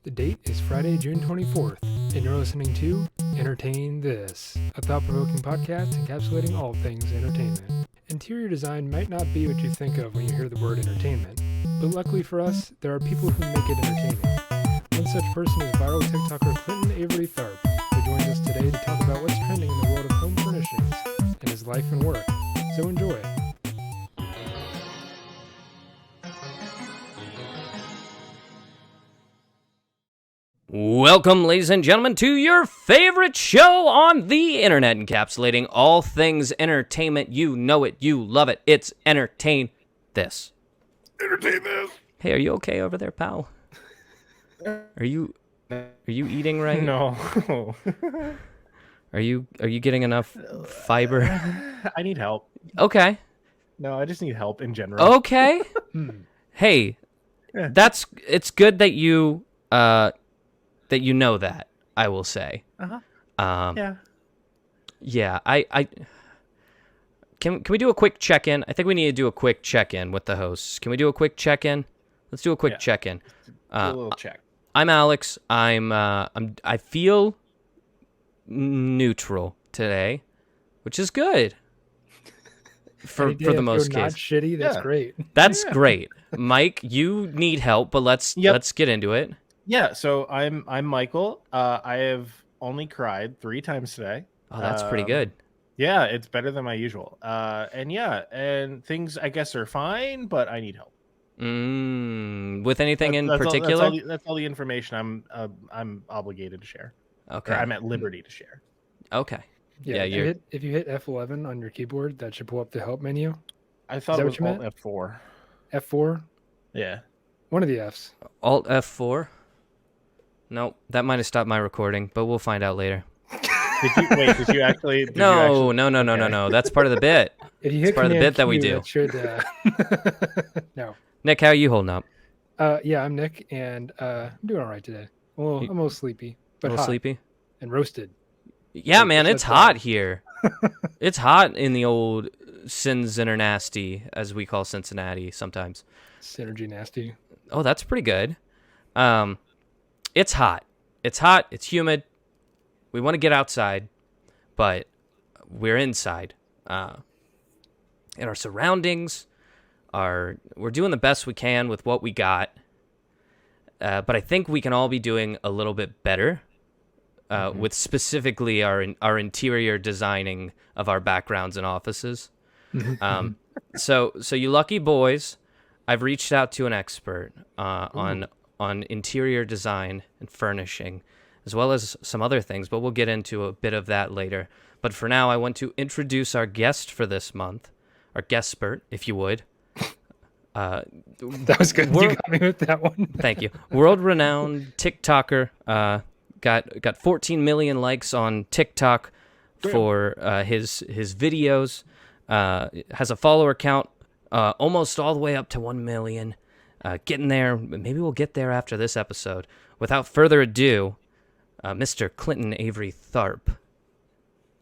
The date is Friday, June 24th, and you're listening to Entertain This, a thought-provoking podcast encapsulating all things entertainment. Interior design might not be what you think of when you hear the word entertainment, but luckily for us, there are people who make it entertaining. One such person is viral TikToker Clinton Avery Tharp, who joins us today to talk about what's trending in the world of home furnishings and his life and work. So enjoy. Welcome, ladies and gentlemen, to your favorite show on the internet, encapsulating all things entertainment. You know it, you love it. It's Entertain This. Entertain This. Hey, are you okay over there, pal? Are you eating right? No. Are you getting enough fiber? I need help. Okay. No, I just need help in general. Okay. Hey, it's good that you know that, I will say. Yeah. Yeah, I can we do a quick check-in? I think we need to do a quick check-in with the hosts. Can we do a quick check-in? Let's do a quick check-in. Do a little check. I'm Alex. I feel neutral today, which is good. For the most not case. shitty, that's great. That's great. Mike, you need help, but let's get into it. Yeah, so I'm Michael. I have only cried 3 times today. Oh, that's pretty good. Yeah, it's better than my usual. And things I guess are fine, but I need help. With anything in particular? That's all the information I'm obligated to share. Okay. Or I'm at liberty to share. Okay. Yeah, if you hit F11 on your keyboard, that should pull up the help menu. I thought it was Alt F4. F4? Yeah. One of the Fs. Alt F4? No, that might have stopped my recording, but we'll find out later. Did you actually? No. That's part of the bit. If you hit part of the bit that we Q, do. That should, no. Nick, how are you holding up? Yeah, I'm Nick, and I'm doing all right today. Well, I'm a little sleepy, but a little hot sleepy? and roasted. Yeah, man, it's hot here. It's hot in the old Cincinnati, as we call Cincinnati sometimes. Synergy nasty. Oh, that's pretty good. It's hot. It's humid. We want to get outside, but we're inside. And our surroundings we're doing the best we can with what we got. But I think we can all be doing a little bit better with specifically our interior designing of our backgrounds and offices. So you lucky boys, I've reached out to an expert on interior design and furnishing, as well as some other things, but we'll get into a bit of that later. But for now, I want to introduce our guest for this month, our guestspert, if you would. That was good. You got me with that one. Thank you. World-renowned TikToker, got 14 million likes on TikTok for his videos. Has a follower count almost all the way up to 1 million. Getting there. Maybe we'll get there after this episode. Without further ado, Mr. Clinton Avery Tharp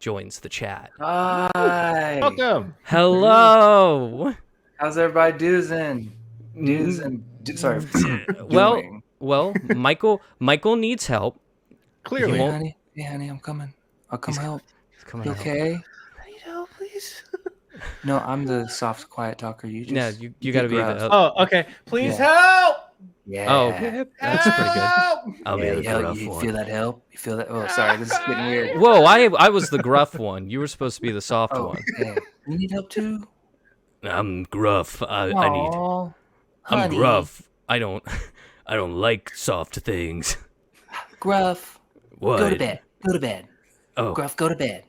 joins the chat. Hi. Welcome. Hello. How's everybody doing? Sorry. Well, Michael needs help. Clearly. Hey, honey, I'm coming. I'll come help. He's coming You help. okay? I need help, please. No, I'm the soft, quiet talker. You just you got to be gruff. the. Oh, okay. Please help. Yeah. Oh, that's pretty good. Help! I'll be the gruff you one. feel that help? You feel that? Oh, sorry, this is getting weird. Whoa, I was the gruff one. You were supposed to be the soft one. Okay. You need help too? I'm gruff. I'm Honey. gruff. I don't like soft things. Gruff. What? Go to bed. Oh. Gruff, go to bed.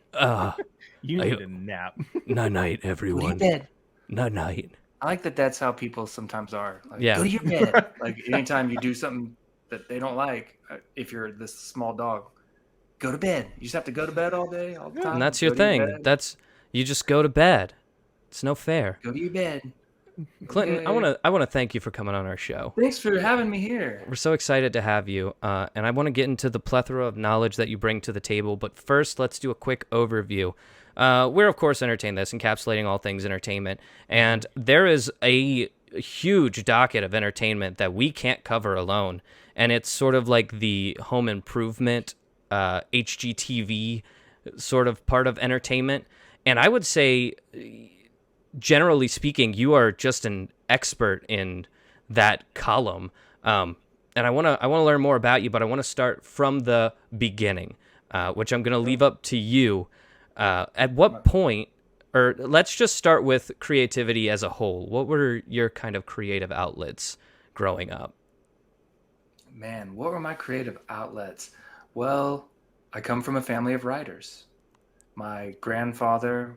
You need a nap. Night, everyone. Go to bed. Night. I like that. That's how people sometimes are. Like, Yeah. Go to your bed. Like anytime you do something that they don't like, if you're this small dog, go to bed. You just have to go to bed all day, all the time. And that's your Go to thing. You just go to bed. It's no fair. Go to your bed. Clinton, Okay. I want to thank you for coming on our show. Thanks for having me here. We're so excited to have you, and I want to get into the plethora of knowledge that you bring to the table. But first, let's do a quick overview. We're, of course, Entertain This, encapsulating all things entertainment. And there is a huge docket of entertainment that we can't cover alone. and it's sort of like the home improvement, HGTV sort of part of entertainment. And I would say, generally speaking, you are just an expert in that column. And I want to learn more about you, but I want to start from the beginning, which I'm going to leave up to you. At what point, or let's just start with creativity as a whole. What were your kind of creative outlets growing up? Man, what were my creative outlets? Well, I come from a family of writers. My grandfather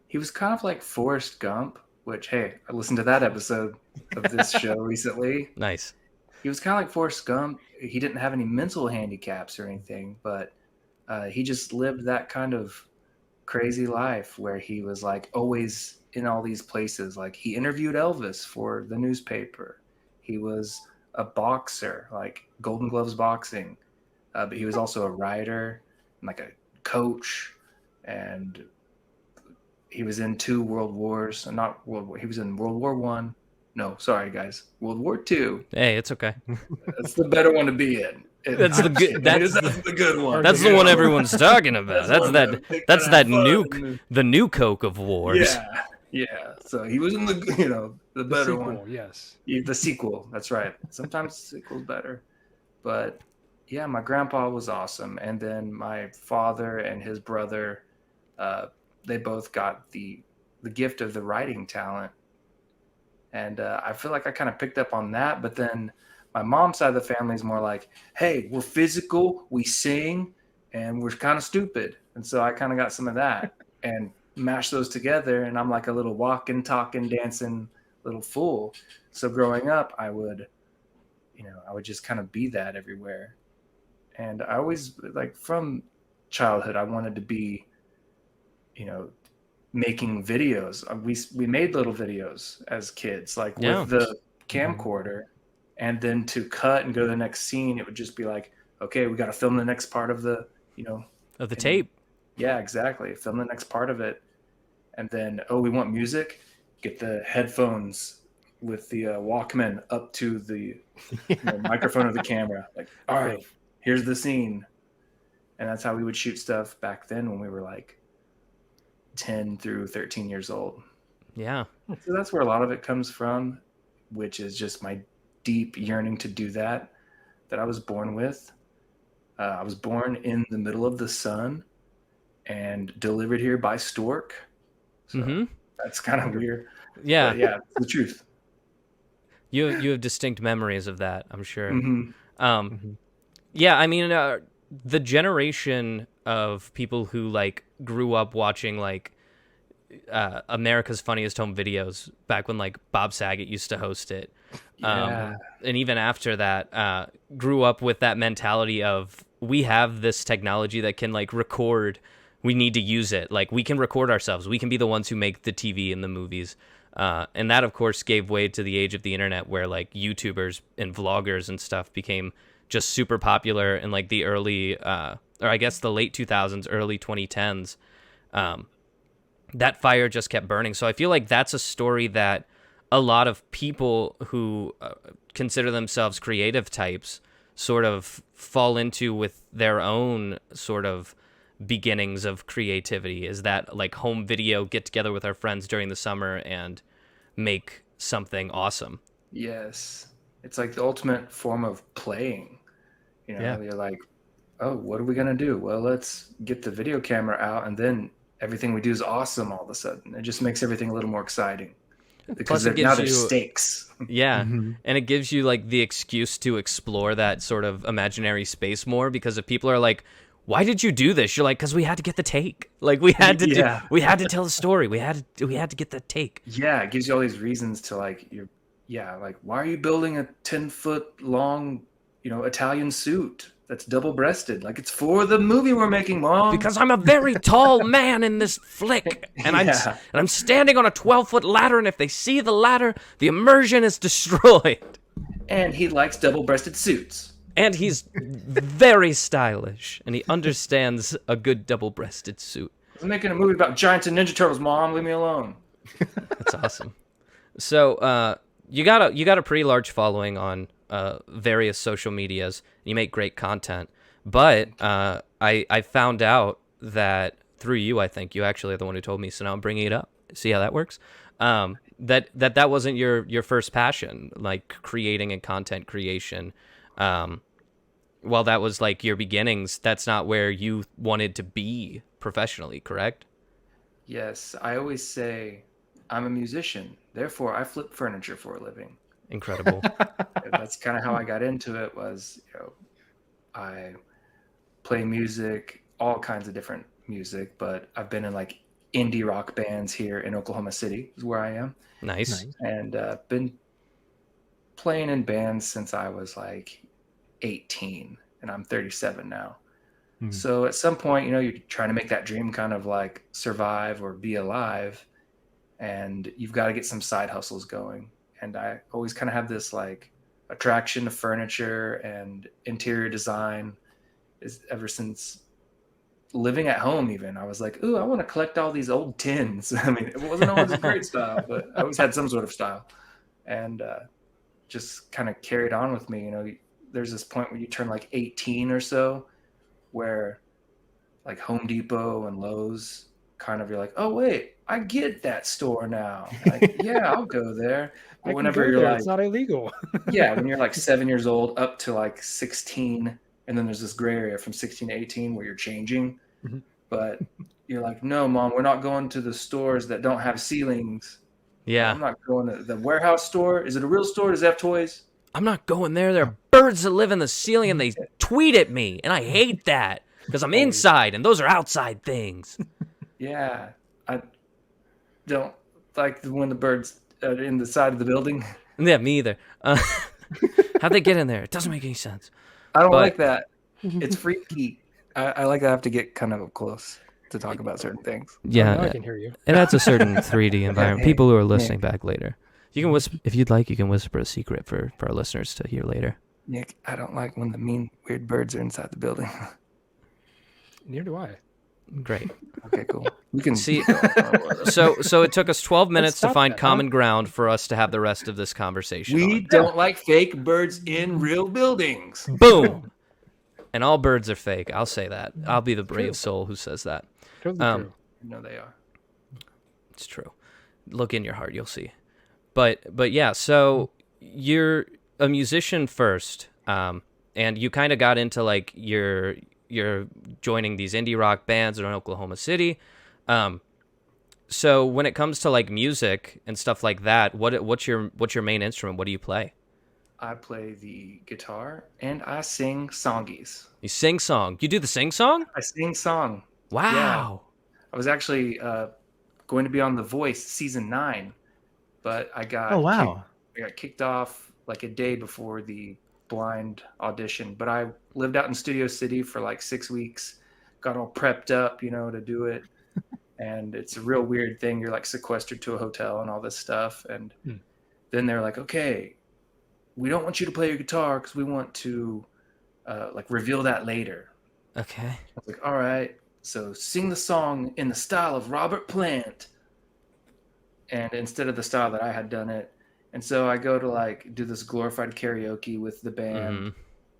he was kind of like Forrest Gump, which, hey, I listened to that episode of this show recently. Nice. He was kind of like Forrest Gump. He didn't have any mental handicaps or anything, but he just lived that kind of crazy life where he was like always in all these places. Like he interviewed Elvis for the newspaper. He was a boxer, like Golden Gloves boxing, but he was also a writer and like a coach, and he was in 2 world wars. Not World War. He was in World War One. No, sorry guys, World War Two. Hey, it's okay. That's the better one to be in. That's the good. That's the good one. That's the one everyone's talking about. That's that nuke, nuke. the new Coke of wars. Yeah. So he was in the the better sequel, one. yes. The sequel. That's right. Sometimes the sequel's better, but yeah, my grandpa was awesome, and then my father and his brother, they both got the gift of the writing talent, and I feel like I kind of picked up on that. But then my mom's side of the family is more like, hey, we're physical, we sing, and we're kind of stupid, and so I kind of got some of that and mashed those together, and I'm like a little walking, talking, dancing little fool. So growing up, I would just kind of be that everywhere. And I always, like, from childhood, I wanted to be, making videos. We made little videos as kids, like with the camcorder, and then to cut and go to the next scene, it would just be like, okay, we got to film the next part of the, Of the tape. Yeah, exactly. Film the next part of it. And then, we want music. Get the headphones with the Walkman up to the microphone of the camera. Like, all right, here's the scene. And that's how we would shoot stuff back then when we were like 10 through 13 years old. Yeah. So that's where a lot of it comes from, which is just my deep yearning to do that I was born with. I was born in the middle of the sun and delivered here by stork. So that's kind of weird. Yeah. But yeah, it's the truth. You have distinct memories of that, I'm sure. Mm-hmm. Yeah, I mean, the generation of people who like grew up watching like America's Funniest Home Videos back when like Bob Saget used to host it. And even after that, grew up with that mentality of, we have this technology that can like record. We need to use it. Like, we can record ourselves. We can be the ones who make the TV and the movies. And that, of course, gave way to the age of the internet, where like YouTubers and vloggers and stuff became just super popular in like the early, or I guess the late 2000s, early 2010s. That fire just kept burning. So I feel like that's a story that a lot of people who consider themselves creative types sort of fall into with their own sort of beginnings of creativity, is that like home video, get together with our friends during the summer and make something awesome. Yes. It's like the ultimate form of playing. You're like, oh, what are we going to do? Well, let's get the video camera out, and then everything we do is awesome all of a sudden. It just makes everything a little more exciting. Because now there's stakes. Yeah. And it gives you like the excuse to explore that sort of imaginary space more, because if people are like, why did you do this? You're like, because we had to get the take. Like, we had to we had to tell the story. We had to get the take. Yeah, it gives you all these reasons to like, like, why are you building a 10-foot long, Italian suit that's double-breasted? Like, it's for the movie we're making, Mom. Because I'm a very tall man in this flick, and I'm standing on a 12-foot ladder, and if they see the ladder, the immersion is destroyed. And he likes double-breasted suits. And he's very stylish, and he understands a good double-breasted suit. I'm making a movie about Giants and Ninja Turtles, Mom. Leave me alone. That's awesome. So, you got a pretty large following on various social medias. You make great content, but I found out that through you, I think you actually are the one who told me. So now I'm bringing it up. See how that works? That wasn't your first passion, like creating and content creation. While that was like your beginnings, that's not where you wanted to be professionally, correct? Yes, I always say I'm a musician, therefore I flip furniture for a living. Incredible. That's kind of how I got into it. Was I play music, all kinds of different music, but I've been in like indie rock bands here in Oklahoma City, is where I am, Nice. and been playing in bands since I was like 18, and I'm 37 now. So at some point, you're trying to make that dream kind of like survive or be alive, and you've got to get some side hustles going. And I always kind of have this like attraction to furniture and interior design is ever since living at home. Even I was like, ooh, I want to collect all these old tins. I mean, it wasn't always a great style, but I always had some sort of style, and just kind of carried on with me. There's this point where you turn like 18 or so, where like Home Depot and Lowe's kind of, you're like, oh wait, I get that store now. Like, yeah, I'll go there. But whenever you're like, it's not illegal. yeah, when you're like 7 years old up to like 16, and then there's this gray area from 16 to 18 where you're changing. Mm-hmm. But you're like, no, Mom, we're not going to the stores that don't have ceilings. Yeah. I'm not going to the warehouse store. Is it a real store? Does it have toys? I'm not going there. There are birds that live in the ceiling and they tweet at me, and I hate that because I'm inside and those are outside things. Yeah, I don't like when the birds are in the side of the building. Yeah, me either. How'd they get in there? It doesn't make any sense. I don't like that. It's freaky. I like to have to get kind of up close to talk about certain things. Yeah, Now I can hear you. it adds a certain 3D environment. Hey, People who are listening back later, you can whisper if you'd like. You can whisper a secret for our listeners to hear later. Nick, I don't like when the mean, weird birds are inside the building. Neither do I. Great. Okay, cool. You can See, so it took us 12 minutes to stop find that, common ground for us to have the rest of this conversation. we on. don't like fake birds in real buildings. Boom. And all birds are fake. I'll say that. I'll be the brave soul who says that. Totally true. No, they are. It's true. Look in your heart, you'll see. But yeah, so you're a musician first, and you kind of got into like you're joining these indie rock bands in Oklahoma City. So when it comes to like music and stuff like that, what's your main instrument? What do you play? I play the guitar and I sing songies. You sing song. You do the sing song? I sing song. Wow. I was actually going to be on The Voice season 9, but I got kicked off like a day before the blind audition. But I lived out in Studio City for like 6 weeks, got all prepped up, to do it. And it's a real weird thing. You're like sequestered to a hotel and all this stuff. And then they're like, okay, we don't want you to play your guitar because we want to like reveal that later. Okay. I was like, all right. So sing the song in the style of Robert Plant. And instead of the style that I had done it. And so I go to like do this glorified karaoke with the band.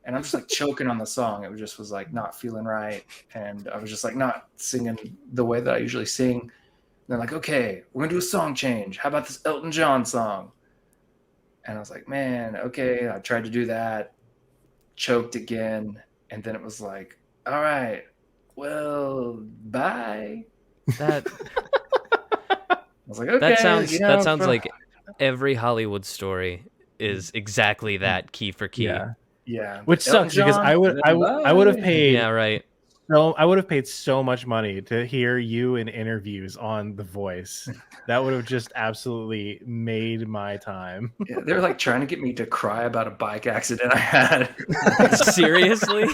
And I'm just like choking on the song. It just was like not feeling right. And I was just like not singing the way that I usually sing. And they're like, okay, we're going to do a song change. How about this Elton John song? And I was like, man, okay. I tried to do that, choked again. And then it was like, all right, well, bye. That I was like, okay. that sounds like every Hollywood story is exactly that, key for key. Yeah. Which sucks because I would have paid. Yeah, right. So I would have paid so much money to hear you in interviews on The Voice. That would have just absolutely made my time. Yeah, they're like trying to get me to cry about a bike accident I had. Seriously?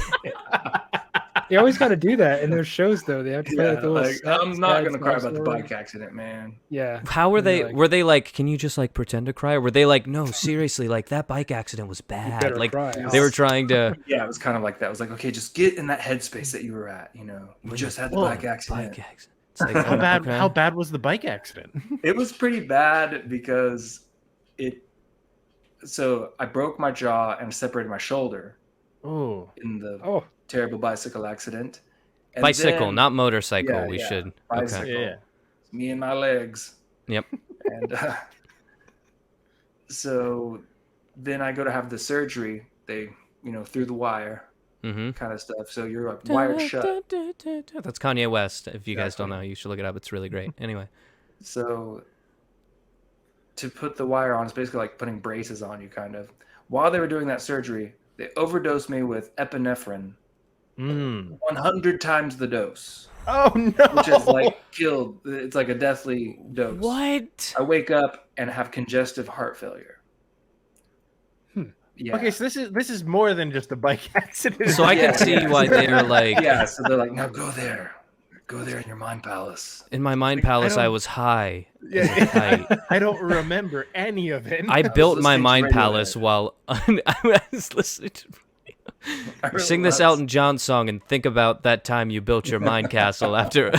They always got to do that in their shows, though. They have to play like the little I'm not going to cry about the bike accident, man. Yeah. How were they? Were they like, can you just like pretend to cry? Or were they like, no, seriously, like that bike accident was bad. Like cry. they were trying to. Yeah, it was kind of like that. I was like, okay, just get in that headspace that you were at. You just had the bike accident. It's like, How bad was the bike accident? It was pretty bad because So I broke my jaw and separated my shoulder Oh, in the Oh, terrible bicycle accident. And Bicycle, then, not motorcycle. yeah, We yeah, should. bicycle. Okay. yeah. It's me and my legs. Yep. And so then I go to have the surgery. They, through the wire Mm-hmm. kind of stuff. So you're like wired shut. That's Kanye West. If you guys don't Exactly. know, you should look it up. It's really great. Anyway. So to put the wire on, it's basically like putting braces on you, kind of. While they were doing that surgery, they overdosed me with epinephrine, 100 times the dose, Oh no! which is like killed. It's like a deathly dose. What? I wake up and have congestive heart failure. Yeah. Okay, so this is more than just a bike accident. So I can see why they're like, Yeah, so they're like, now go there in your mind palace. in my mind palace, I don't- was high. Yeah, I don't remember any of it. I built my listening to mind Radiohead. palace while I was listening to. Sing this Elton John song and think about that time you built your mind castle after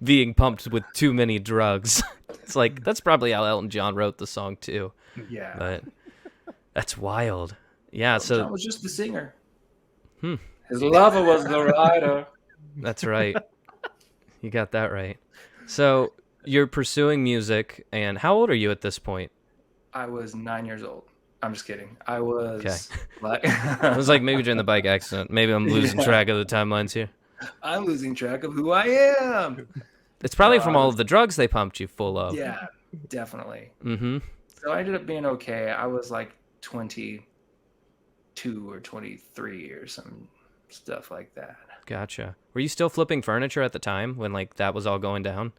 being pumped with too many drugs. It's like, that's probably how Elton John wrote the song too. Yeah. But that's wild. Yeah, John so was just the singer. Hmm. His lover was the writer. that's right. You got that right. So you're pursuing music, and how old are you at this point? I was 9 years old. I'm just kidding. I was like, I was like, maybe during the bike accident. Maybe I'm losing track of the timelines here. I'm losing track of who I am. It's probably No, from I all was- of the drugs they pumped you full of. Yeah, definitely. Mm-hmm. So I ended up being okay. I was like 22 or 23 or some stuff like that. Gotcha. Were you still flipping furniture at the time when like that was all going down?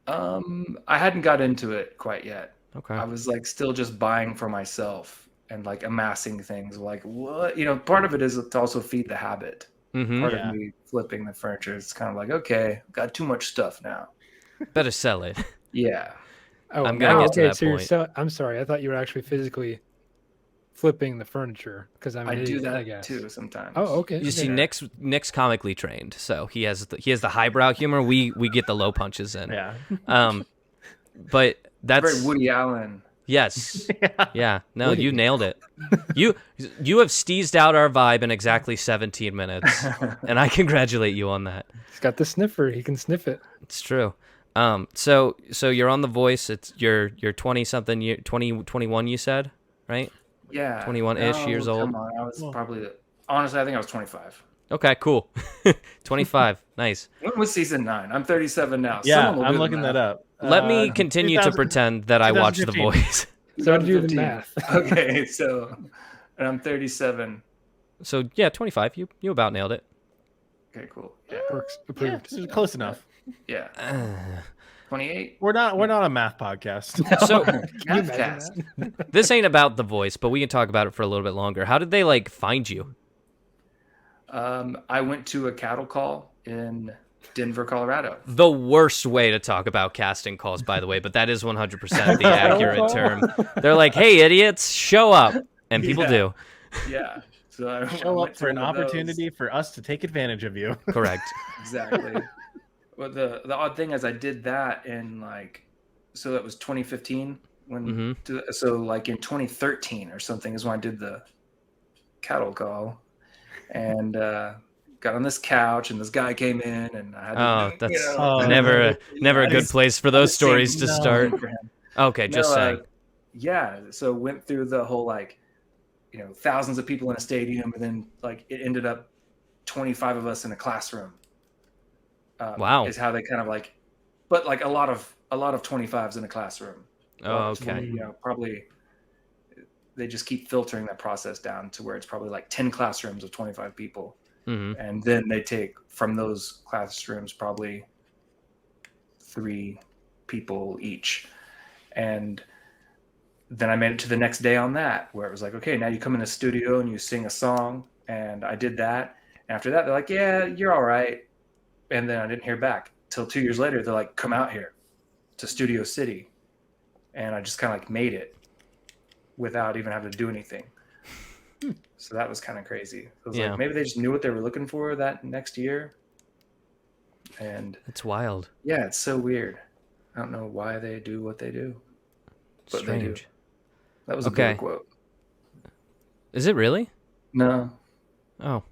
I hadn't got into it quite yet. Okay. I was like still just buying for myself and like amassing things. Like what? Part of it is to also feed the habit. Mm-hmm. Part Yeah. of me flipping the furniture is kind of like, okay, got too much stuff now. Better sell it. Yeah. oh, I'm gonna now- get to okay, that so you're point. I'm sorry. I thought you were actually physically flipping the furniture because I'm I an do idiot, I that guess. too sometimes. Oh, okay. You see, okay. Nick's comically trained, so he has the highbrow humor. We get the low punches in. Yeah. But that's Very Woody Allen. yes, yeah. No, you nailed it. You have steezed out our vibe in exactly 17 minutes, and I congratulate you on that. He's got the sniffer. He can sniff it. It's true. So you're on The Voice. It's you're 20 something year 21 you said, right? Yeah. 21-ish years old. Come on. I was probably, honestly, I think I was 25. Okay, cool. 25. Nice. When was season 9? I'm 37 now. Yeah, Someone will I'm do the looking math. that up. Let me continue to 2000 pretend that I watched The 2015. Voice. So do the 2015. math. Okay, so, and I'm 37. So yeah, 25. You about nailed it. Okay, cool. Yeah. Works. Yeah, Approved. this is close enough. Yeah. 28. We're not a math podcast. So Can you imagine Mathcast. that? this ain't about The Voice, but we can talk about it for a little bit longer. How did they like find you? I went to a cattle call in Denver, Colorado. The worst way to talk about casting calls, by the way, but that is 100% the accurate term. They're like, "Hey, idiots, show up," and people Yeah. do. Yeah. So I Show went up to for an one of those. opportunity for us to take advantage of you. Correct. Exactly. Well, the odd thing is I did that in so that was 2015 when so like in 2013 or something is when I did the cattle call and got on this couch and this guy came in and I had to, Oh, that's Oh, never a good place for those stories to No. start. for him. Okay, just No, saying. Yeah, so went through the whole thousands of people in a stadium, and then it ended up 25 of us in a classroom. Wow. Is how they kind of but a lot of 25s in a classroom. Oh, It's okay. probably they just keep filtering that process down to where it's probably 10 classrooms of 25 people, hmm and then they take from those classrooms probably 3 people each, and then I made it to the next day on that, where it was okay, now you come in the studio and you sing a song, and I did that. And after that, they're like, yeah, you're all right. And then I didn't hear back till 2 years later. They're like, come out here to Studio City, and I just kind of made it without even having to do anything. So that was kind of crazy. It was Yeah. maybe they just knew what they were looking for that next year. And It's wild. yeah, it's so weird. I don't know why they do what they do. But they do. Strange. That was a Okay. Buddha quote. Is it really? No, Oh.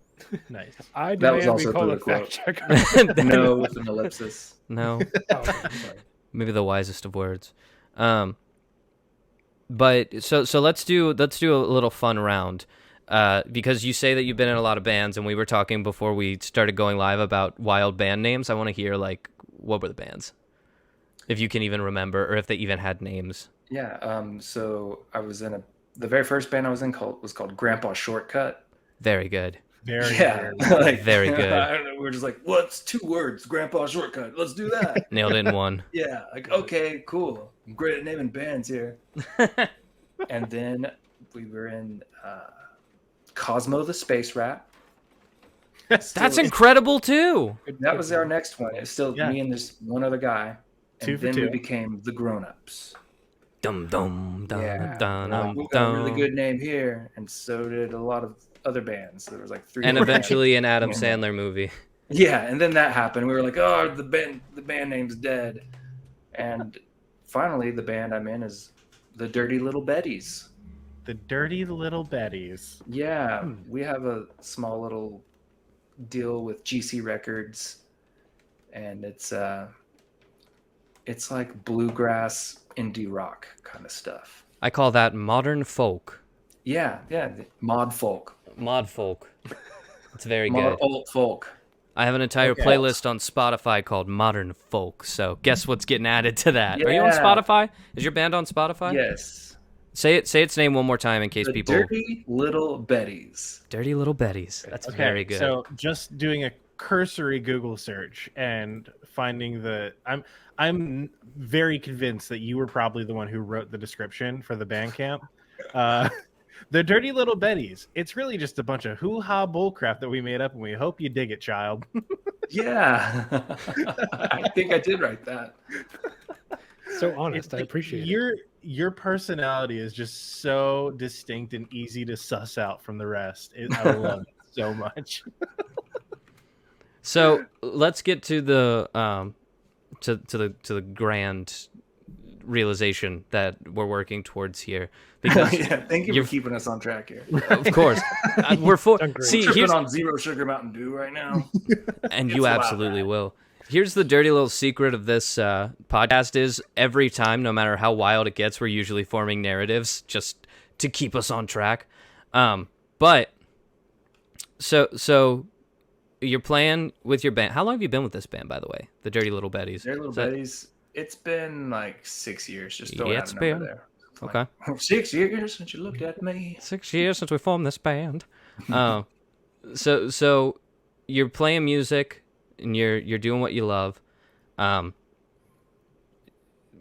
Nice. I that was demand we also a call Buddha a fact quote. checker. No, with an ellipsis. No. Oh, okay, I'm sorry. Maybe the wisest of words. But so let's do a little fun round. Because you say that you've been in a lot of bands, and we were talking before we started going live about wild band names. I want to hear, like, what were the bands, if you can even remember, or if they even had names. Yeah. So I was in the very first band I was in was called Grandpa Shortcut. Very good. Very, Yeah, very like, Very good. I don't know. We were just like, what's 2 words? Grandpa Shortcut. Let's do that. Nailed it in one. Yeah. Like, okay, cool. I'm great at naming bands here. And then we were in Cosmo the Space Rat. That's incredible too. That was our next one. It's still Yeah. me and this one other guy. And 2 for then 2. we became the Grown Ups. Dum dum dum Yeah. dum We're like, dum we got a really dum. good name here. And so did a lot of other bands. There was like 3. And other eventually an bands. Adam Sandler movie. Yeah, and then that happened. We were like, oh, the band name's dead. And finally the band I'm in is the Dirty Little Betties. The Dirty Little Betties. Yeah, we have a small little deal with GC Records, and it's like bluegrass indie rock kind of stuff. I call that modern folk. Yeah, mod folk, Mod folk. It's very mod good. alt folk. I have an entire Okay. playlist on Spotify called Modern Folk. So guess what's getting added to that? Are you on Yeah. Spotify? Is your band on Spotify? Yes, Say its name one more time in case the people. Dirty Little Betties. Dirty Little Betties. That's Okay, very good. so just doing a cursory Google search and finding I'm very convinced that you were probably the one who wrote the description for the Bandcamp. The Dirty Little Betties. It's really just a bunch of hoo-ha bullcrap that we made up, and we hope you dig it, child. Yeah, I think I did write that. So honest. It's I like appreciate it. your personality is just so distinct and easy to suss out from the rest. I love it so much. So let's get to the to the grand realization that we're working towards here. Because Yeah, thank you you're- for keeping us on track here. of course we're full. Done great. See, Tripping here's on Zero Sugar Mountain Dew right now. and It's you wild, absolutely man. will. Here's the dirty little secret of this podcast is every time, no matter how wild it gets, we're usually forming narratives just to keep us on track. But so you're playing with your band. How long have you been with this band, by the way? The Dirty Little Betties. Dirty Little Is that- Betties. It's been like 6 years. Just Yeah, throwing it's out a number been- there. Okay. Like, 6 years since you looked at me. 6 years since we formed this band. So you're playing music and you're doing what you love.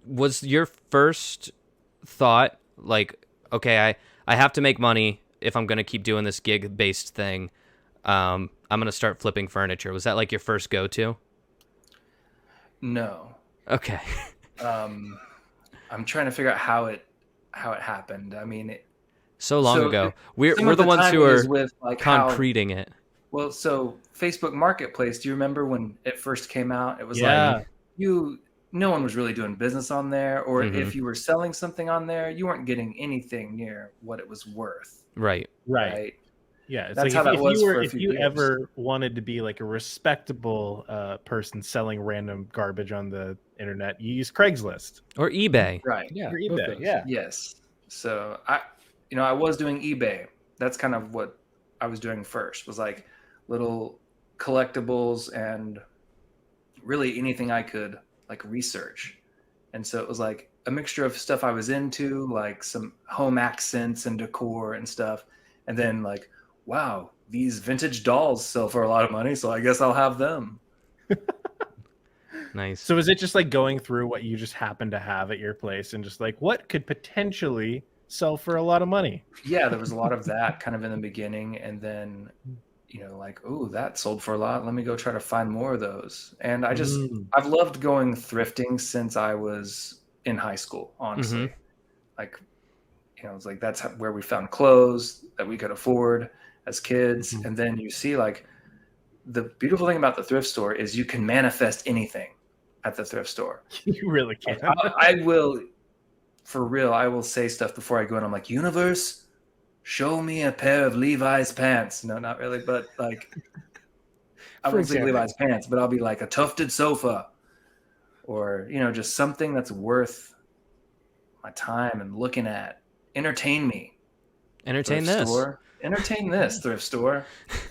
Was your first thought like, okay, I have to make money if I'm gonna keep doing this gig based thing? I'm gonna start flipping furniture. Was that like your first go to? No. Okay. I'm trying to figure out how it happened. I mean, So long So, ago. We're some the of the ones who timing are is with like how. concreting it. Well, so Facebook Marketplace. Do you remember when it first came out? It was Yeah. like no one was really doing business on there, or Mhm. if you were selling something on there, you weren't getting anything near what it was worth. Right. Right. Yeah, it's That's like how that if was you were for a if few you years. ever wanted to be like a respectable person selling random garbage on the internet, you use Craigslist Or eBay. Right. Yeah. or both eBay. those. Yeah, Yes. So I was doing eBay. That's kind of what I was doing first. Was like little collectibles and really anything I could like research. And so it was like a mixture of stuff I was into, like some home accents and decor and stuff. And then like, wow, these vintage dolls sell for a lot of money, so I guess I'll have them. Nice. So is it just like going through what you just happen to have at your place and just like what could potentially sell for a lot of money? Yeah, there was a lot of that kind of in the beginning, and then like, oh, that sold for a lot. Let me go try to find more of those. And I've loved going thrifting since I was in high school, honestly. Like, it's like that's where we found clothes that we could afford as kids. And then you see like the beautiful thing about the thrift store is you can manifest anything at the thrift store. You really can't. I will for real, I will say stuff before I go in. I'm like, universe, show me a pair of Levi's pants. No, not really, but like, I For won't say example. Levi's pants, but I'll be like a tufted sofa, or just something that's worth my time and looking at. Entertain me. Entertain Thrift this. store. Entertain this, thrift store.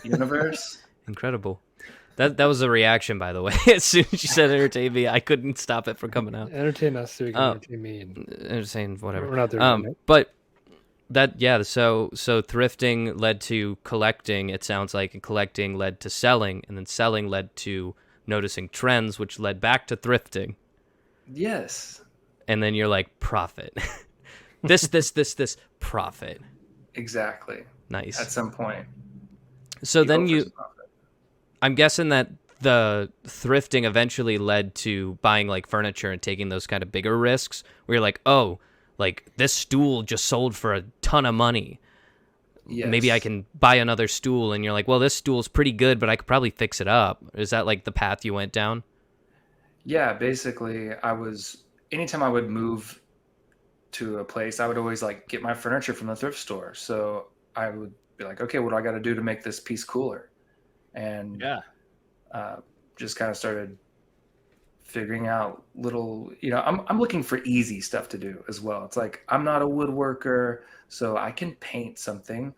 Universe. Incredible. That was a reaction, by the way. As soon as you said entertain me, I couldn't stop it from coming out. Entertain us so we can entertain me. And Entertain, whatever. we're not there yet, right? But that, yeah, so thrifting led to collecting, it sounds like, and collecting led to selling, and then selling led to noticing trends, which led back to thrifting. Yes. And then you're like, profit. this, profit. Exactly. Nice. At some point. So then go for some profit. I'm guessing that the thrifting eventually led to buying like furniture and taking those kind of bigger risks where you're like, oh, like this stool just sold for a ton of money. Yes. Maybe I can buy another stool. And you're like, well, this stool's pretty good, but I could probably fix it up. Is that like the path you went down? Yeah, basically anytime I would move to a place, I would always like get my furniture from the thrift store. So I would be like, okay, what do I got to do to make this piece cooler? And just kind of started figuring out little, I'm looking for easy stuff to do as well. It's like, I'm not a woodworker, so I can paint something.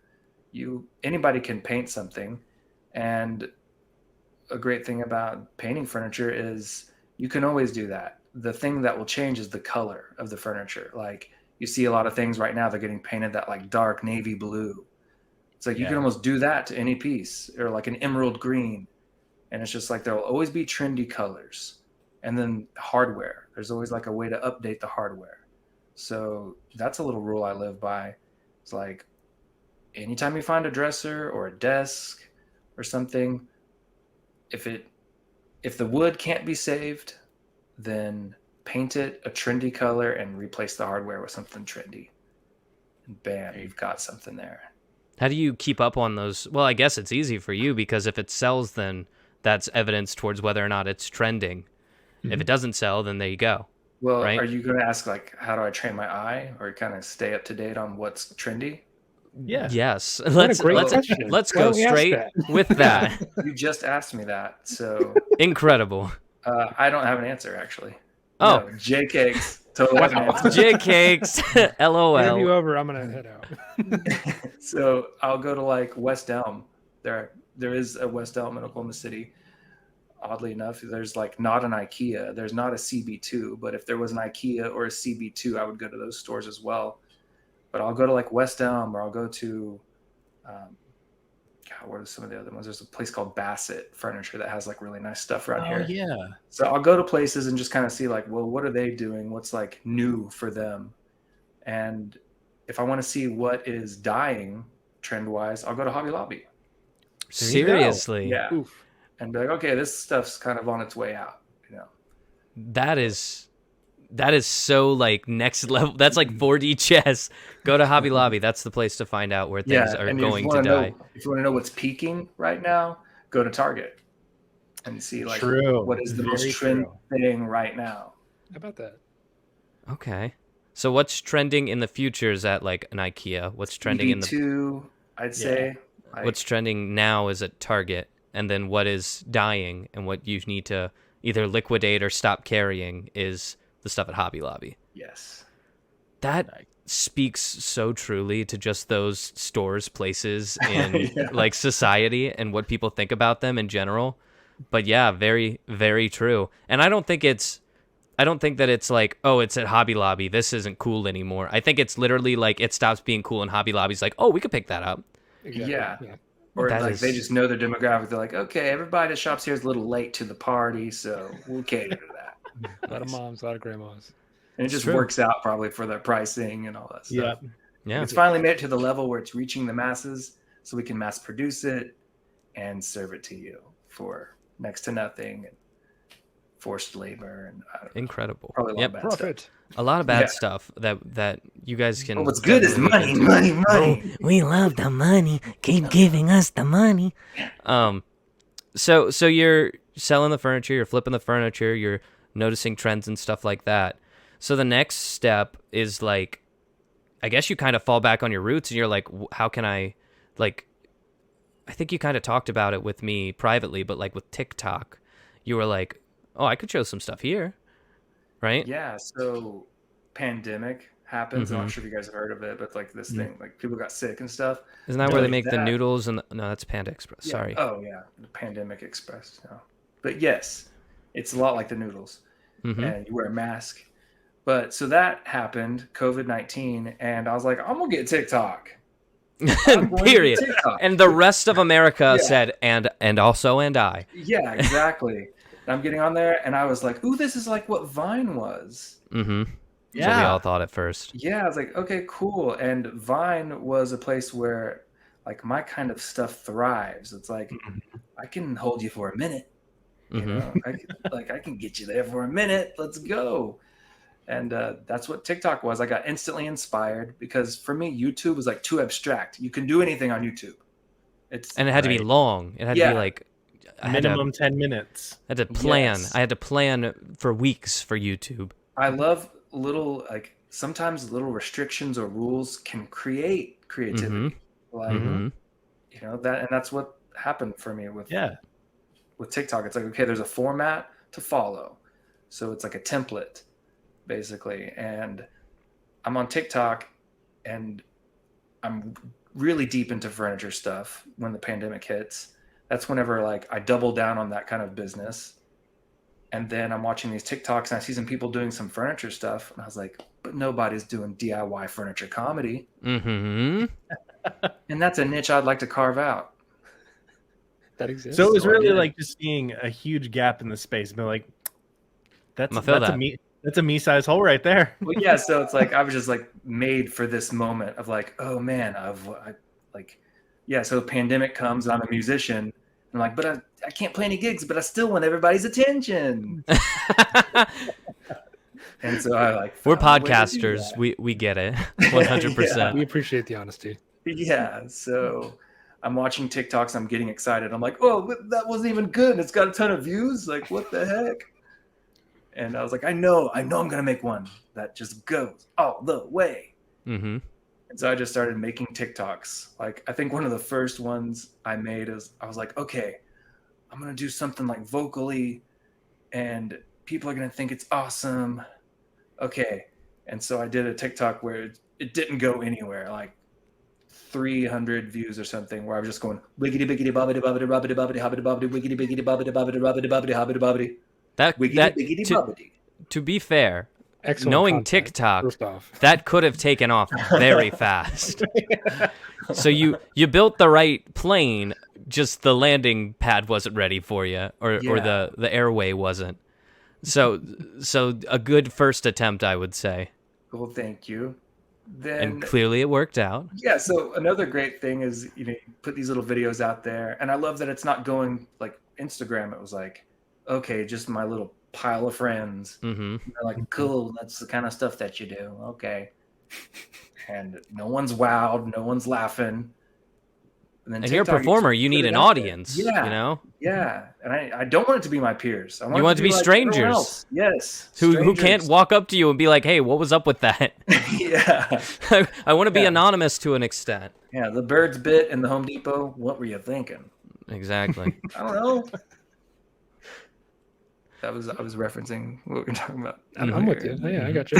Anybody can paint something. And a great thing about painting furniture is you can always do that. The thing that will change is the color of the furniture. Like you see a lot of things right now, they're getting painted that like dark navy blue. It's like you can almost do that to any piece, or like an emerald green. And it's just like there will always be trendy colors. And then hardware. There's always like a way to update the hardware. So that's a little rule I live by. It's like anytime you find a dresser or a desk or something, if the wood can't be saved, then paint it a trendy color and replace the hardware with something trendy. And bam, you've got something there. How do you keep up on those? Well, I guess it's easy for you because if it sells, then that's evidence towards whether or not it's trending. Mm-hmm. If it doesn't sell, then there you go. Well, right? Are you going to ask like, how do I train my eye, or kind of stay up to date on what's trendy? Yeah. Yes. Let's go straight with that. You just asked me that, so incredible. I don't have an answer actually. Oh, no, J Cakes. Totally have an answer. J Cakes. LOL. Interview over. I'm gonna head out. So I'll go to like West Elm. There is a West Elm in Oklahoma City. Oddly enough, there's like not an IKEA. There's not a CB2, but if there was an IKEA or a CB2, I would go to those stores as well. But I'll go to like West Elm, or I'll go to, what are some of the other ones? There's a place called Bassett Furniture that has like really nice stuff around here. Yeah. So I'll go to places and just kind of see like, well, what are they doing? What's like new for them? And if I want to see what is dying trend wise, I'll go to Hobby Lobby. Seriously? Yeah. Oof. And be like, okay, this stuff's kind of on its way out. That is so like next level. That's like 4D chess. Go to Hobby Lobby. That's the place to find out where things are going to die. If you want to know what's peaking right now, go to Target and see like what is the most trend thing right now. How about that? Okay. So what's trending in the future is at like an IKEA. What's trending in the I'd say. Like, what's trending now is at Target, and then what is dying and what you need to either liquidate or stop carrying is the stuff at Hobby Lobby. Yes. That speaks so truly to just those stores, places in like society and what people think about them in general. But yeah, very, very true. And I don't think that it's like, oh, it's at Hobby Lobby, this isn't cool anymore. I think it's literally like it stops being cool and Hobby Lobby's like, oh, we could pick that up. Exactly. Yeah. Or they just know their demographic. They're like, okay, everybody that shops here is a little late to the party, so we'll cater to that. A lot of moms, a lot of grandmas. And it just works out probably for their pricing and all that stuff. Yeah. It's finally made it to the level where it's reaching the masses, so we can mass produce it and serve it to you for next to nothing and forced labor and incredible. Probably a lot of bad stuff. A lot of bad stuff that you guys can. Well, what's good is money. Oh, we love the money. Keep giving us the money. So you're selling the furniture, you're flipping the furniture, you're noticing trends and stuff like that. So the next step is like, I guess you kind of fall back on your roots and you're like, how can I, like, I think you kind of talked about it with me privately, but like with TikTok, you were like, oh, I could show some stuff here, right? Yeah. So pandemic happens. I'm not sure if you guys have heard of it, but like this thing, like people got sick and stuff. Isn't that So where they like make the noodles and no, that's Panda Express. Yeah. Sorry. Oh yeah, the Pandemic Express. No. But yes, it's a lot like the noodles, and you wear a mask. But so that happened, COVID-19, and I was like, I'm gonna get TikTok. Period. TikTok. And the rest of America said, and also, and I. Yeah, exactly. And I'm getting on there, and I was like, ooh, this is like what Vine was. Mm-hmm. Yeah. So we all thought at first. Yeah, I was like, okay, cool. And Vine was a place where like my kind of stuff thrives. It's like I can hold you for a minute. You know, I can get you there for a minute. Let's go. And that's what TikTok was. I got instantly inspired because for me, YouTube was like too abstract. You can do anything on YouTube. And it had to be long. It had to be like minimum 10 minutes. I had to plan. Yes. I had to plan for weeks for YouTube. I love little, like sometimes little restrictions or rules can create creativity. Like, you know, that, and that's what happened for me with TikTok. It's like, okay, there's a format to follow. So it's like a template basically. And I'm on TikTok and I'm really deep into furniture stuff when the pandemic hits. That's whenever like I double down on that kind of business. And then I'm watching these TikToks and I see some people doing some furniture stuff. And I was like, but nobody's doing DIY furniture comedy. And that's a niche I'd like to carve out. That exists. So it was really like just seeing a huge gap in the space. But like, that's a me-sized hole right there. Well, yeah. So it's like I was just like made for this moment of like, oh man, so pandemic comes. I'm a musician. I'm like, but I can't play any gigs, but I still want everybody's attention. And so I like, we're podcasters. We get it 100%. We appreciate the honesty. Yeah. So I'm watching TikToks. I'm getting excited. I'm like, oh, that wasn't even good. It's got a ton of views. Like, what the heck? And I was like, I know I'm going to make one that just goes all the way. And so I just started making TikToks. Like, I think one of the first ones I made is I was like, okay, I'm going to do something like vocally and people are going to think it's awesome. Okay. And so I did a TikTok where it didn't go anywhere, like 300 views or something, where I was just going wiggity biggity bobbity bobbity bobbity bobbity hobbity bobbity wiggity biggity bobbity bobbity bobbity bobbity hobbity bobbity. To be fair, excellent knowing content, TikTok, that could have taken off very fast. So you built the right plane, just the landing pad wasn't ready for you, or the airway wasn't. So a good first attempt, I would say. Well, thank you. And clearly it worked out. Yeah. So another great thing is, you put these little videos out there, and I love that it's not going like Instagram. It was like, okay, just my little pile of friends. They're like, cool, that's the kind of stuff that you do. Okay. And no one's wowed, no one's laughing. And you're a performer, you need an audience. Yeah. You know? Yeah. And I don't want it to be my peers. You want it to be like strangers. Yes. Who can't walk up to you and be like, hey, what was up with that? Yeah. I want to be anonymous to an extent. Yeah. The birds bit in the Home Depot. What were you thinking? Exactly. I don't know. I was referencing what we were talking about. I'm with you. Yeah, I got you.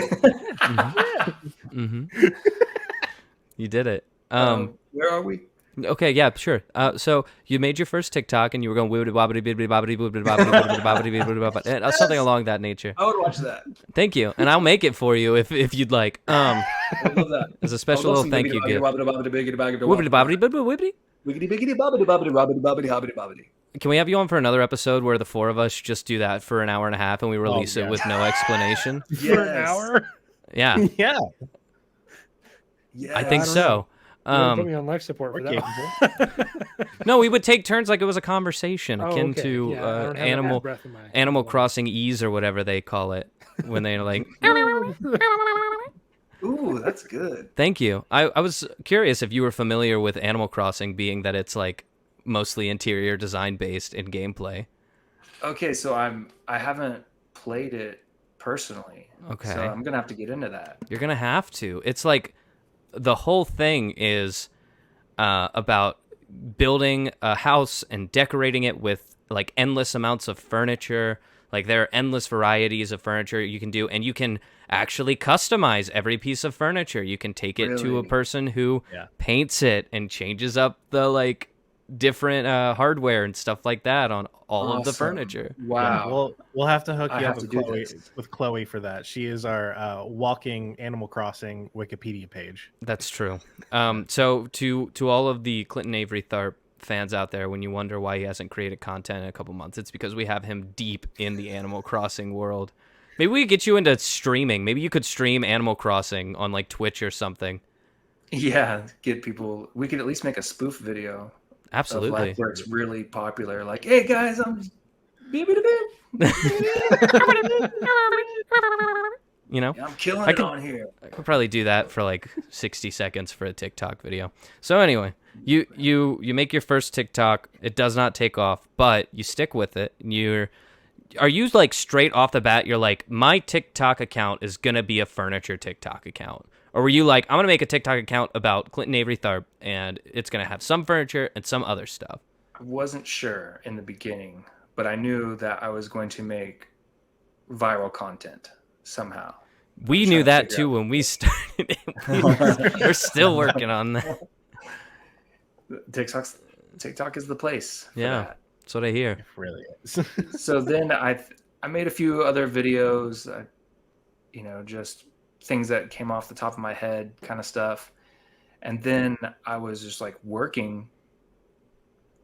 You did it. Where are we? Okay, yeah, sure. So you made your first TikTok and you were going wibbity bobbity bibbity bobbity bibbity bobbity bibbity bobbity bibbity bobbity, something along that nature. I would watch that. Thank you, and I'll make it for you if you'd like. I love that. As a special little thank you gift. Wibbity bobbity bibbity wibbity. Wiggity biggity bobbity bobbity bobbity bobbity bobbity bobbity. Can we have you on for another episode where the four of us just do that for an hour and a half and we release it with no explanation? For an hour? Yeah. Yeah. I think so. Put me on life support for that. No, we would take turns like it was a conversation akin to Animal Crossing Ease or whatever they call it when they're like. Ooh, that's good. Thank you. I was curious if you were familiar with Animal Crossing, being that it's like mostly interior design based in gameplay. Okay, so I haven't played it personally. Okay. So I'm gonna have to get into that. You're gonna have to. It's like the whole thing is about building a house and decorating it with like endless amounts of furniture. Like there are endless varieties of furniture you can do, and you can actually customize every piece of furniture. You can take it to a Really? person who Yeah. paints it and changes up the like different hardware and stuff like that on all of the Awesome. furniture. Yeah, Wow. we'll have to hook I you have up to with do Chloe this. for that. She is our walking Animal Crossing Wikipedia page. That's true. So to all of the Clinton Avery Tharp fans out there, when you wonder why he hasn't created content in a couple months, it's because we have him deep in the Animal Crossing world. Maybe we could get you into streaming. Maybe you could stream Animal Crossing on like Twitch or something. Yeah, get people. We could at least make a spoof video of Absolutely. like where it's really popular. Like, hey guys, I'm You know? I'm killing I it could- on here. I could probably do that for like 60 seconds for a TikTok video. So anyway, you make your first TikTok. It does not take off, but you stick with it. Are you like straight off the bat, you're like, my TikTok account is going to be a furniture TikTok account? Or were you like, I'm going to make a TikTok account about Clinton Avery Tharp and it's going to have some furniture and some other stuff? I wasn't sure in the beginning, but I knew that I was going to make viral content somehow. We I'm knew trying to that figure too out- when we started. We're still working on that. TikTok is the place for Yeah. that. That's what I hear. It really is. So then I made a few other videos, just things that came off the top of my head kind of stuff. And then I was just like working,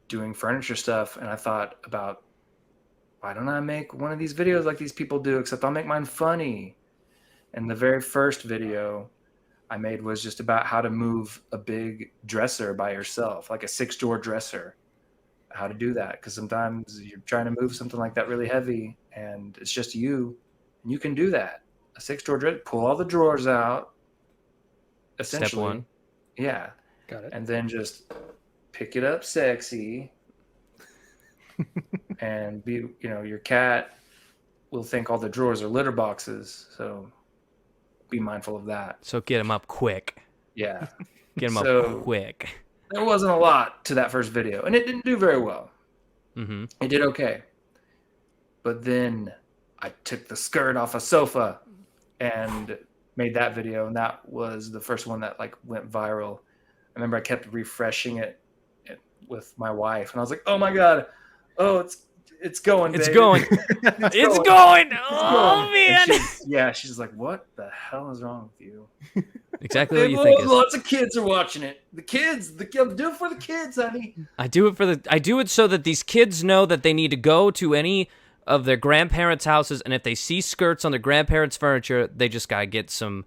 doing furniture stuff. And I thought about, why don't I make one of these videos like these people do, except I'll make mine funny. And the very first video I made was just about how to move a big dresser by yourself, like a 6-drawer dresser. How to do that, because sometimes you're trying to move something like that really heavy and it's just you, and you can do that. A 6-drawer dresser, pull all the drawers out, essentially. Step one. Yeah. Got it. And then just pick it up sexy and your cat will think all the drawers are litter boxes, so be mindful of that. So get him up quick. Yeah. Get him So- up quick. There wasn't a lot to that first video, and it didn't do very well. Mm-hmm. It did okay. But then I took the skirt off a sofa and made that video, and that was the first one that like went viral. I remember I kept refreshing it with my wife, and I was like, "Oh my god, oh it's going, It's baby. going. It's going. Oh And man. she's like, "What the hell is wrong with you?" Exactly what you think. Lots of kids are watching it. The kids, I'm doing it for the kids, honey. I do it so that these kids know that they need to go to any of their grandparents' houses, and if they see skirts on their grandparents' furniture, they just gotta get some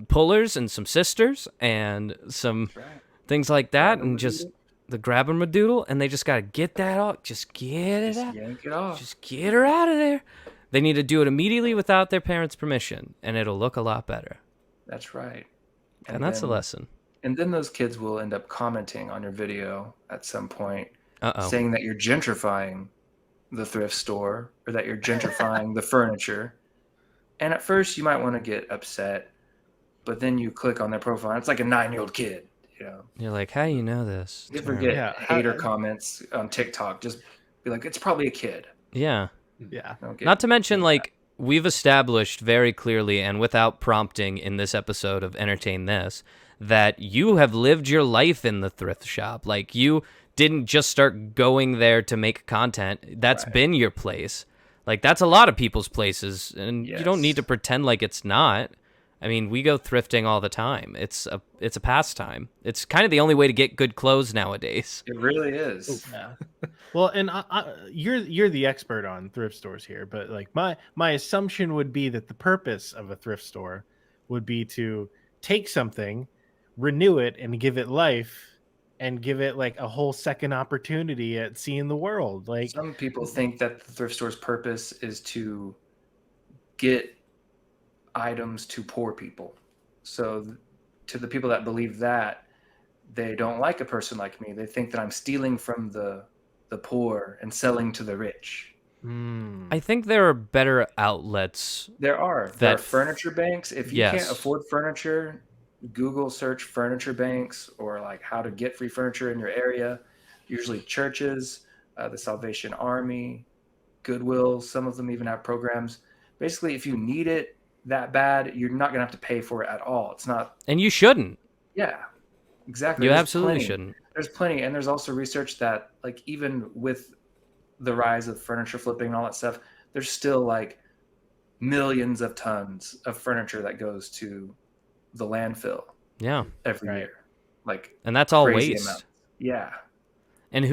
pullers and some sisters and some Right. things like that, Grab 'em and a just doodle. the grab 'em a doodle, and they just gotta get that off. Just get it Just out. yank it off. Just get her out of there. They need to do it immediately without their parents' permission, and it'll look a lot better. That's right. And that's a then- lesson. And then those kids will end up commenting on your video at some point, Uh-oh. saying that you're gentrifying the thrift store or that you're gentrifying the furniture. And at first you might want to get upset, but then you click on their profile. And it's like a 9-year-old kid, You're like, how do you know this? You ever get Yeah. hater comments on TikTok? Just be like, it's probably a kid. Yeah. Yeah. Don't get- Not to mention, like, we've established very clearly and without prompting in this episode of Entertain This that you have lived your life in the thrift shop. Like, you didn't just start going there to make content. That's Right. been your place. Like, that's a lot of people's places, and you don't need Yes. to pretend like it's not. I mean, we go thrifting all the time. It's a pastime. It's kind of the only way to get good clothes nowadays. It really is. Yeah. Well, and you're the expert on thrift stores here, but like my assumption would be that the purpose of a thrift store would be to take something, renew it, and give it life, and give it like a whole second opportunity at seeing the world. Like, Some people think that the thrift store's purpose is to get items to poor people. So to the people that believe that, they don't like a person like me. They think that I'm stealing from the poor and selling to the rich. I think there are better outlets. There are furniture banks. If you can't afford furniture, Google search furniture banks or like how to get free furniture in your area. Usually churches, the Salvation Army, Goodwill. Some of them even have programs. Basically, if you need it that bad, you're not going to have to pay for it at all. It's not. And you shouldn't. Yeah, exactly. You absolutely shouldn't. There's plenty. And there's also research that like even with the rise of furniture flipping and all that stuff, there's still like millions of tons of furniture that goes to the landfill. Yeah. Every year. Like, and that's all waste. Amounts. Yeah. And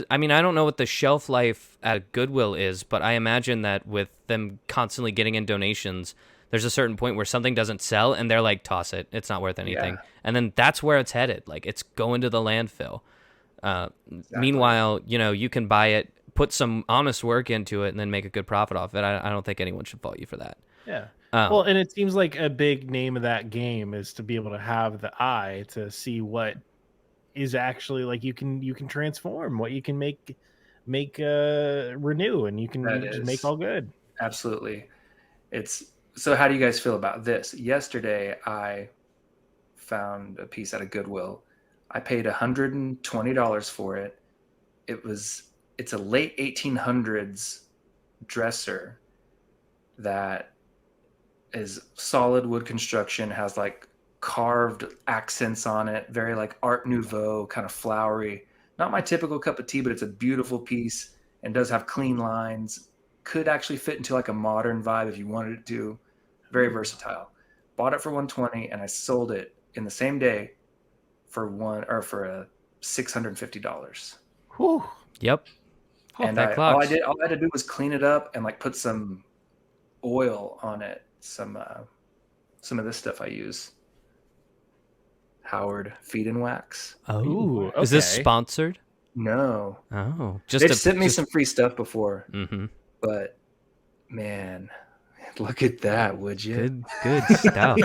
I mean, I don't know what the shelf life at Goodwill is, but I imagine that with them constantly getting in donations, there's a certain point where something doesn't sell and they're like, toss it. It's not worth anything. Yeah. And then that's where it's headed. Like, it's going to the landfill. Exactly. Meanwhile, you can buy it, put some honest work into it, and then make a good profit off it. I don't think anyone should fault you for that. Yeah. Well, and it seems like a big name of that game is to be able to have the eye to see what is actually like you can transform, what you can make renew, and you can just make all good. Absolutely. So how do you guys feel about this? Yesterday, I found a piece at a Goodwill. I paid $120 for it. It's a late 1800s dresser that is solid wood construction, has like carved accents on it, very like Art Nouveau, kind of flowery. Not my typical cup of tea, but it's a beautiful piece and does have clean lines. Could actually fit into like a modern vibe if you wanted it to. Very versatile. Bought it for $120 and I sold it in the same day for $650. Whew. Yep. And all I had to do was clean it up and like put some oil on it. Some of this stuff I use. Howard Feed and Wax. Oh, okay. Is this sponsored? No. Oh, they've sent me some free stuff before. Mm-hmm. But man, look at that, would you? Good stuff.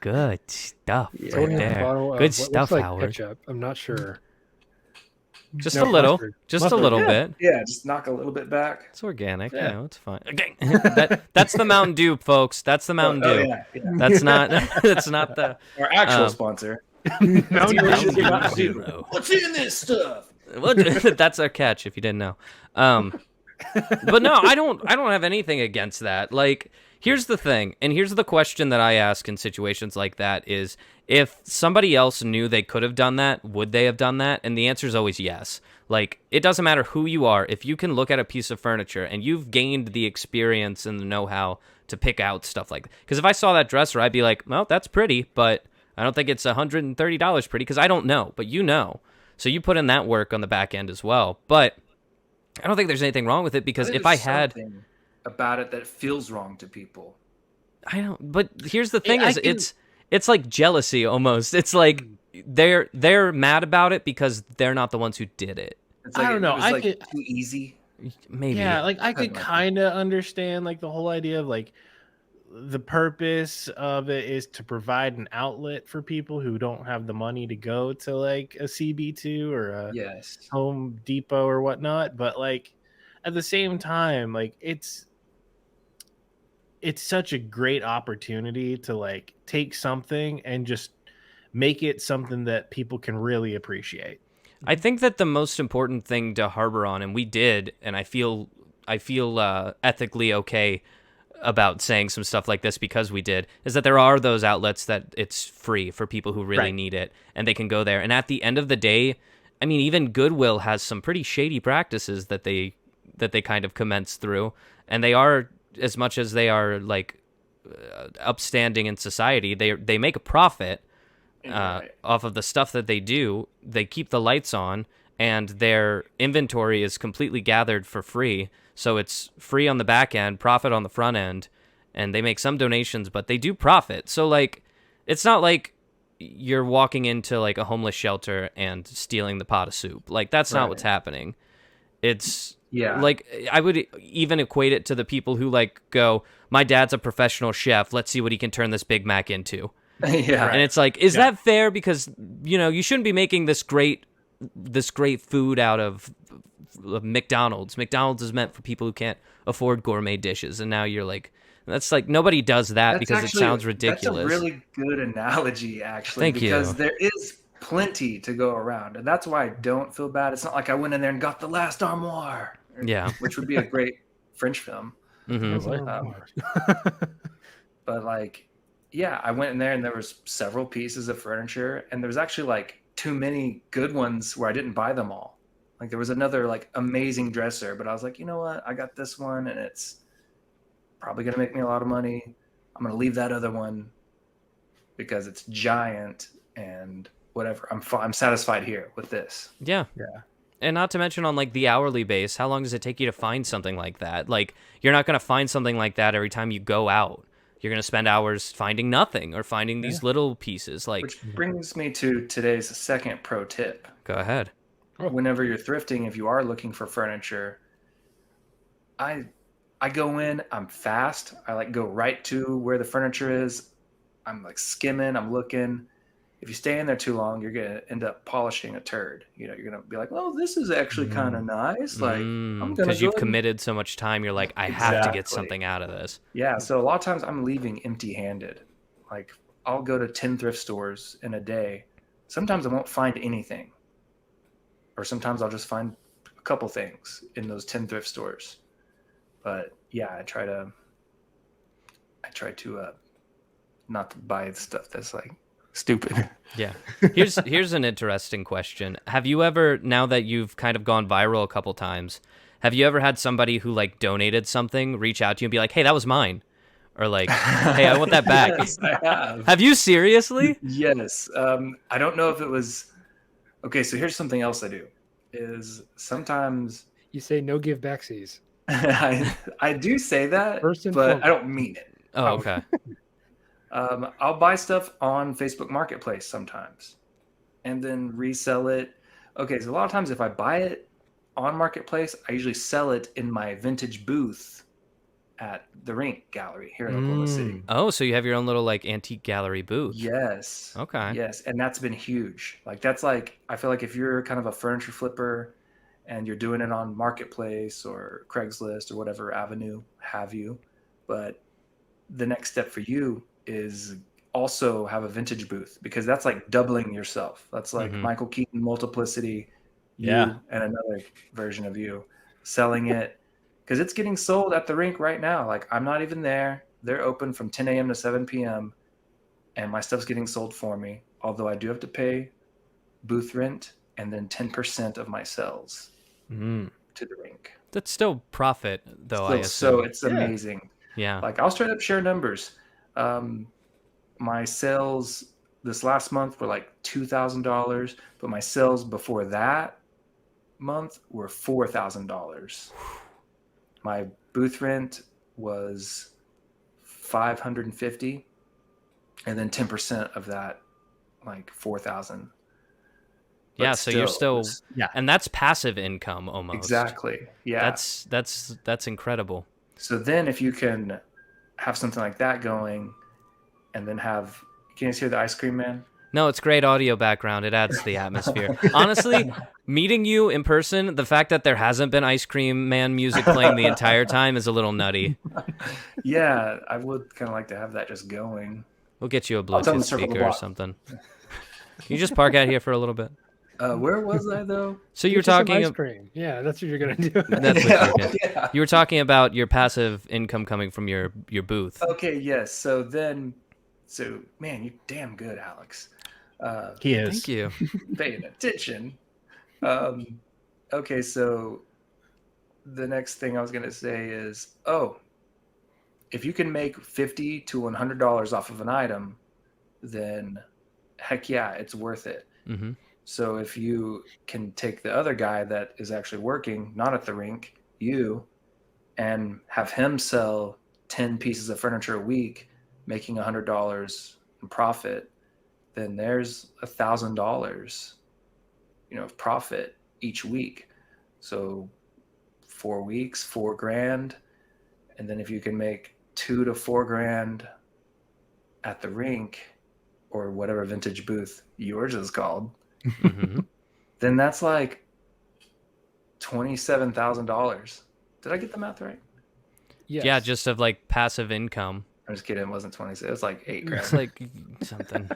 Good stuff. Yeah. Right there. Good stuff, like Howard. Ketchup. I'm not sure. Just a little bit. Yeah, just knock a little bit back. It's organic. Yeah, it's fine. Okay. That's the Mountain Dew, folks. That's the Mountain Dew. Yeah. That's not the our actual sponsor. Mountain Dew. What's in this stuff? That's our catch, if you didn't know. But no, I don't have anything against that. Like, here's the thing, and here's the question that I ask in situations like that is, if somebody else knew they could have done that, would they have done that? And the answer is always yes. Like, it doesn't matter who you are. If you can look at a piece of furniture and you've gained the experience and the know-how to pick out stuff like that. Because if I saw that dresser, I'd be like, well, that's pretty, but I don't think it's $130 pretty, because I don't know, but you know. So you put in that work on the back end as well. But I don't think there's anything wrong with it, because if I had about it that feels wrong to people. I don't. But here's the thing: it's like jealousy almost. It's like they're mad about it because they're not the ones who did it. It's like, I don't know. I could too easy. Maybe. Yeah, like I could kind of understand like the whole idea of like the purpose of it is to provide an outlet for people who don't have the money to go to like a CB2 or a Home Depot or whatnot. But like at the same time, like it's such a great opportunity to like take something and just make it something that people can really appreciate. I think that the most important thing to harbor on, and we did, and I feel ethically okay about saying some stuff like this because we did, is that there are those outlets that it's free for people who really need it, and they can go there. And at the end of the day, I mean, even Goodwill has some pretty shady practices that they kind of commence through, and they are, as much as they are like upstanding in society, they make a profit off of the stuff that they do. They keep the lights on, and their inventory is completely gathered for free. So it's free on the back end, profit on the front end, and they make some donations, but they do profit. So like, it's not like you're walking into like a homeless shelter and stealing the pot of soup. Like, that's not what's happening. It's like, I would even equate it to the people who like go, my dad's a professional chef, let's see what he can turn this Big Mac into. And it's like, is that fair? Because, you know, you shouldn't be making this great food out of McDonald's. McDonald's is meant for people who can't afford gourmet dishes, and now you're like, that's like nobody does that because it sounds ridiculous. That's a really good analogy, actually. Thank because you. there is plenty to go around, and that's why I don't feel bad. It's not like I went in there and got the last armoire, Yeah. which would be a great French film. Mm-hmm. But like, yeah, I went in there and there was several pieces of furniture, and there was actually like too many good ones where I didn't buy them all. Like there was another like amazing dresser, but I was like, you know what? I got this one, and it's probably going to make me a lot of money. I'm going to leave that other one because it's giant and whatever. I'm satisfied here with this. Yeah. And not to mention on like the hourly base, how long does it take you to find something like that? Like you're not going to find something like that every time you go out. You're going to spend hours finding nothing or finding these little pieces. Like, which brings me to today's second pro tip. Go ahead. Whenever you're thrifting, if you are looking for furniture, I go in, I'm fast. I like go right to where the furniture is. I'm like skimming, I'm looking. If you stay in there too long, you're going to end up polishing a turd. You know, you're going to be like, well, this is actually kind of nice. Like, I'm going to because you've committed so much time. You're like, I have to get something out of this. Yeah. So a lot of times I'm leaving empty handed. Like I'll go to 10 thrift stores in a day. Sometimes I won't find anything. Or sometimes I'll just find a couple things in those 10 thrift stores. But yeah, I try to not to buy stuff that's like stupid. Yeah. Here's an interesting question. Have you ever, now that you've kind of gone viral a couple times, have you ever had somebody who like donated something reach out to you and be like, hey, that was mine? Or like, hey, I want that back. Yes, I have. Have you seriously? Yes. I don't know if it was, okay, so here's something else I do is sometimes You say no give backsies. I do say that, First and but foremost. I don't mean it. Oh, okay. I'll buy stuff on Facebook Marketplace sometimes and then resell it. Okay, so a lot of times if I buy it on Marketplace, I usually sell it in my vintage booth at the Rink Gallery here in Oklahoma City. Oh, so you have your own little like antique gallery booth. Yes. Okay. Yes, and that's been huge. Like that's like, I feel like if you're kind of a furniture flipper and you're doing it on Marketplace or Craigslist or whatever avenue have you, but the next step for you is also have a vintage booth because that's like doubling yourself. That's like Michael Keaton multiplicity, you and another version of you selling it because it's getting sold at the Rink right now. Like I'm not even there. They're open from 10 a.m. to 7 p.m. and my stuff's getting sold for me. Although I do have to pay booth rent and then 10% of my sales to the Rink. That's still profit though, I assume. So it's amazing. Yeah. Like I'll straight up share numbers. My sales this last month were like $2,000, but my sales before that month were $4,000. My booth rent was $550, and then 10% of that, like $4,000. Yeah, so you're still, yeah, and that's passive income almost. Exactly. Yeah, that's incredible. So then, if you can have something like that going, and then have, can you guys hear the ice cream man? No, it's great audio background. It adds to the atmosphere. Honestly, meeting you in person, the fact that there hasn't been Ice Cream Man music playing the entire time is a little nutty. Yeah, I would kind of like to have that just going. We'll get you a I'll tell them Bluetooth to circle the speaker or block. something. Can you just park out here for a little bit? Where was I though? So you were Get you some talking. ice cream. Yeah, that's what you're gonna do. That's what you're Yeah. You were talking about your passive income coming from your booth. Okay, yes. So man, you're damn good, Alex. He is. Thank you. Paying attention. Okay, so the next thing I was gonna say is, if you can make $50 to $100 off of an item, then heck yeah, it's worth it. Mm-hmm. So if you can take the other guy that is actually working, not at the Rink, and have him sell 10 pieces of furniture a week, making $100 in profit, then there's $1,000, of profit each week. So 4 weeks, $4,000. And then if you can make $2,000 to $4,000 at the Rink or whatever vintage booth yours is called, Mm-hmm. then that's like $27,000. Did I get the math right? Yes. Yeah, just of like passive income. I'm just kidding. It wasn't 26. It was like $8,000. It's like something.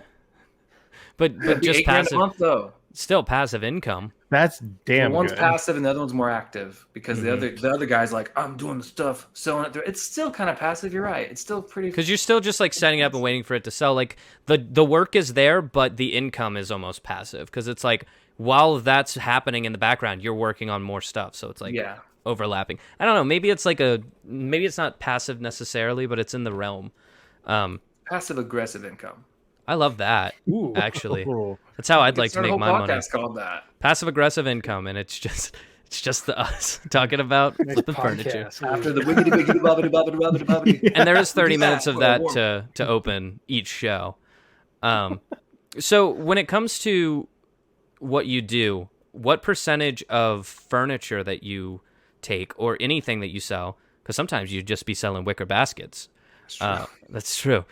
But It'd be just $8,000 passive, a month though. still passive income. That's damn One's good. passive and the other one's more active because the other guy's like, I'm doing the stuff, selling it through. It's still kind of passive. You're right. It's still pretty. Because you're still just like setting up and waiting for it to sell. Like the work is there, but the income is almost passive. Because it's like while that's happening in the background, you're working on more stuff. So it's like overlapping. I don't know. Maybe it's not passive necessarily, but it's in the realm. Passive aggressive income. I love that. Ooh. That's how I'd like to make my money. Podcast called that. Passive aggressive income, and it's just us talking about the furniture. After the wiggity wiggity bobbity bobbity bobbity bobbity. And there is 30 minutes of that to open each show. So when it comes to what you do, what percentage of furniture that you take or anything that you sell, because sometimes you'd just be selling wicker baskets. That's true.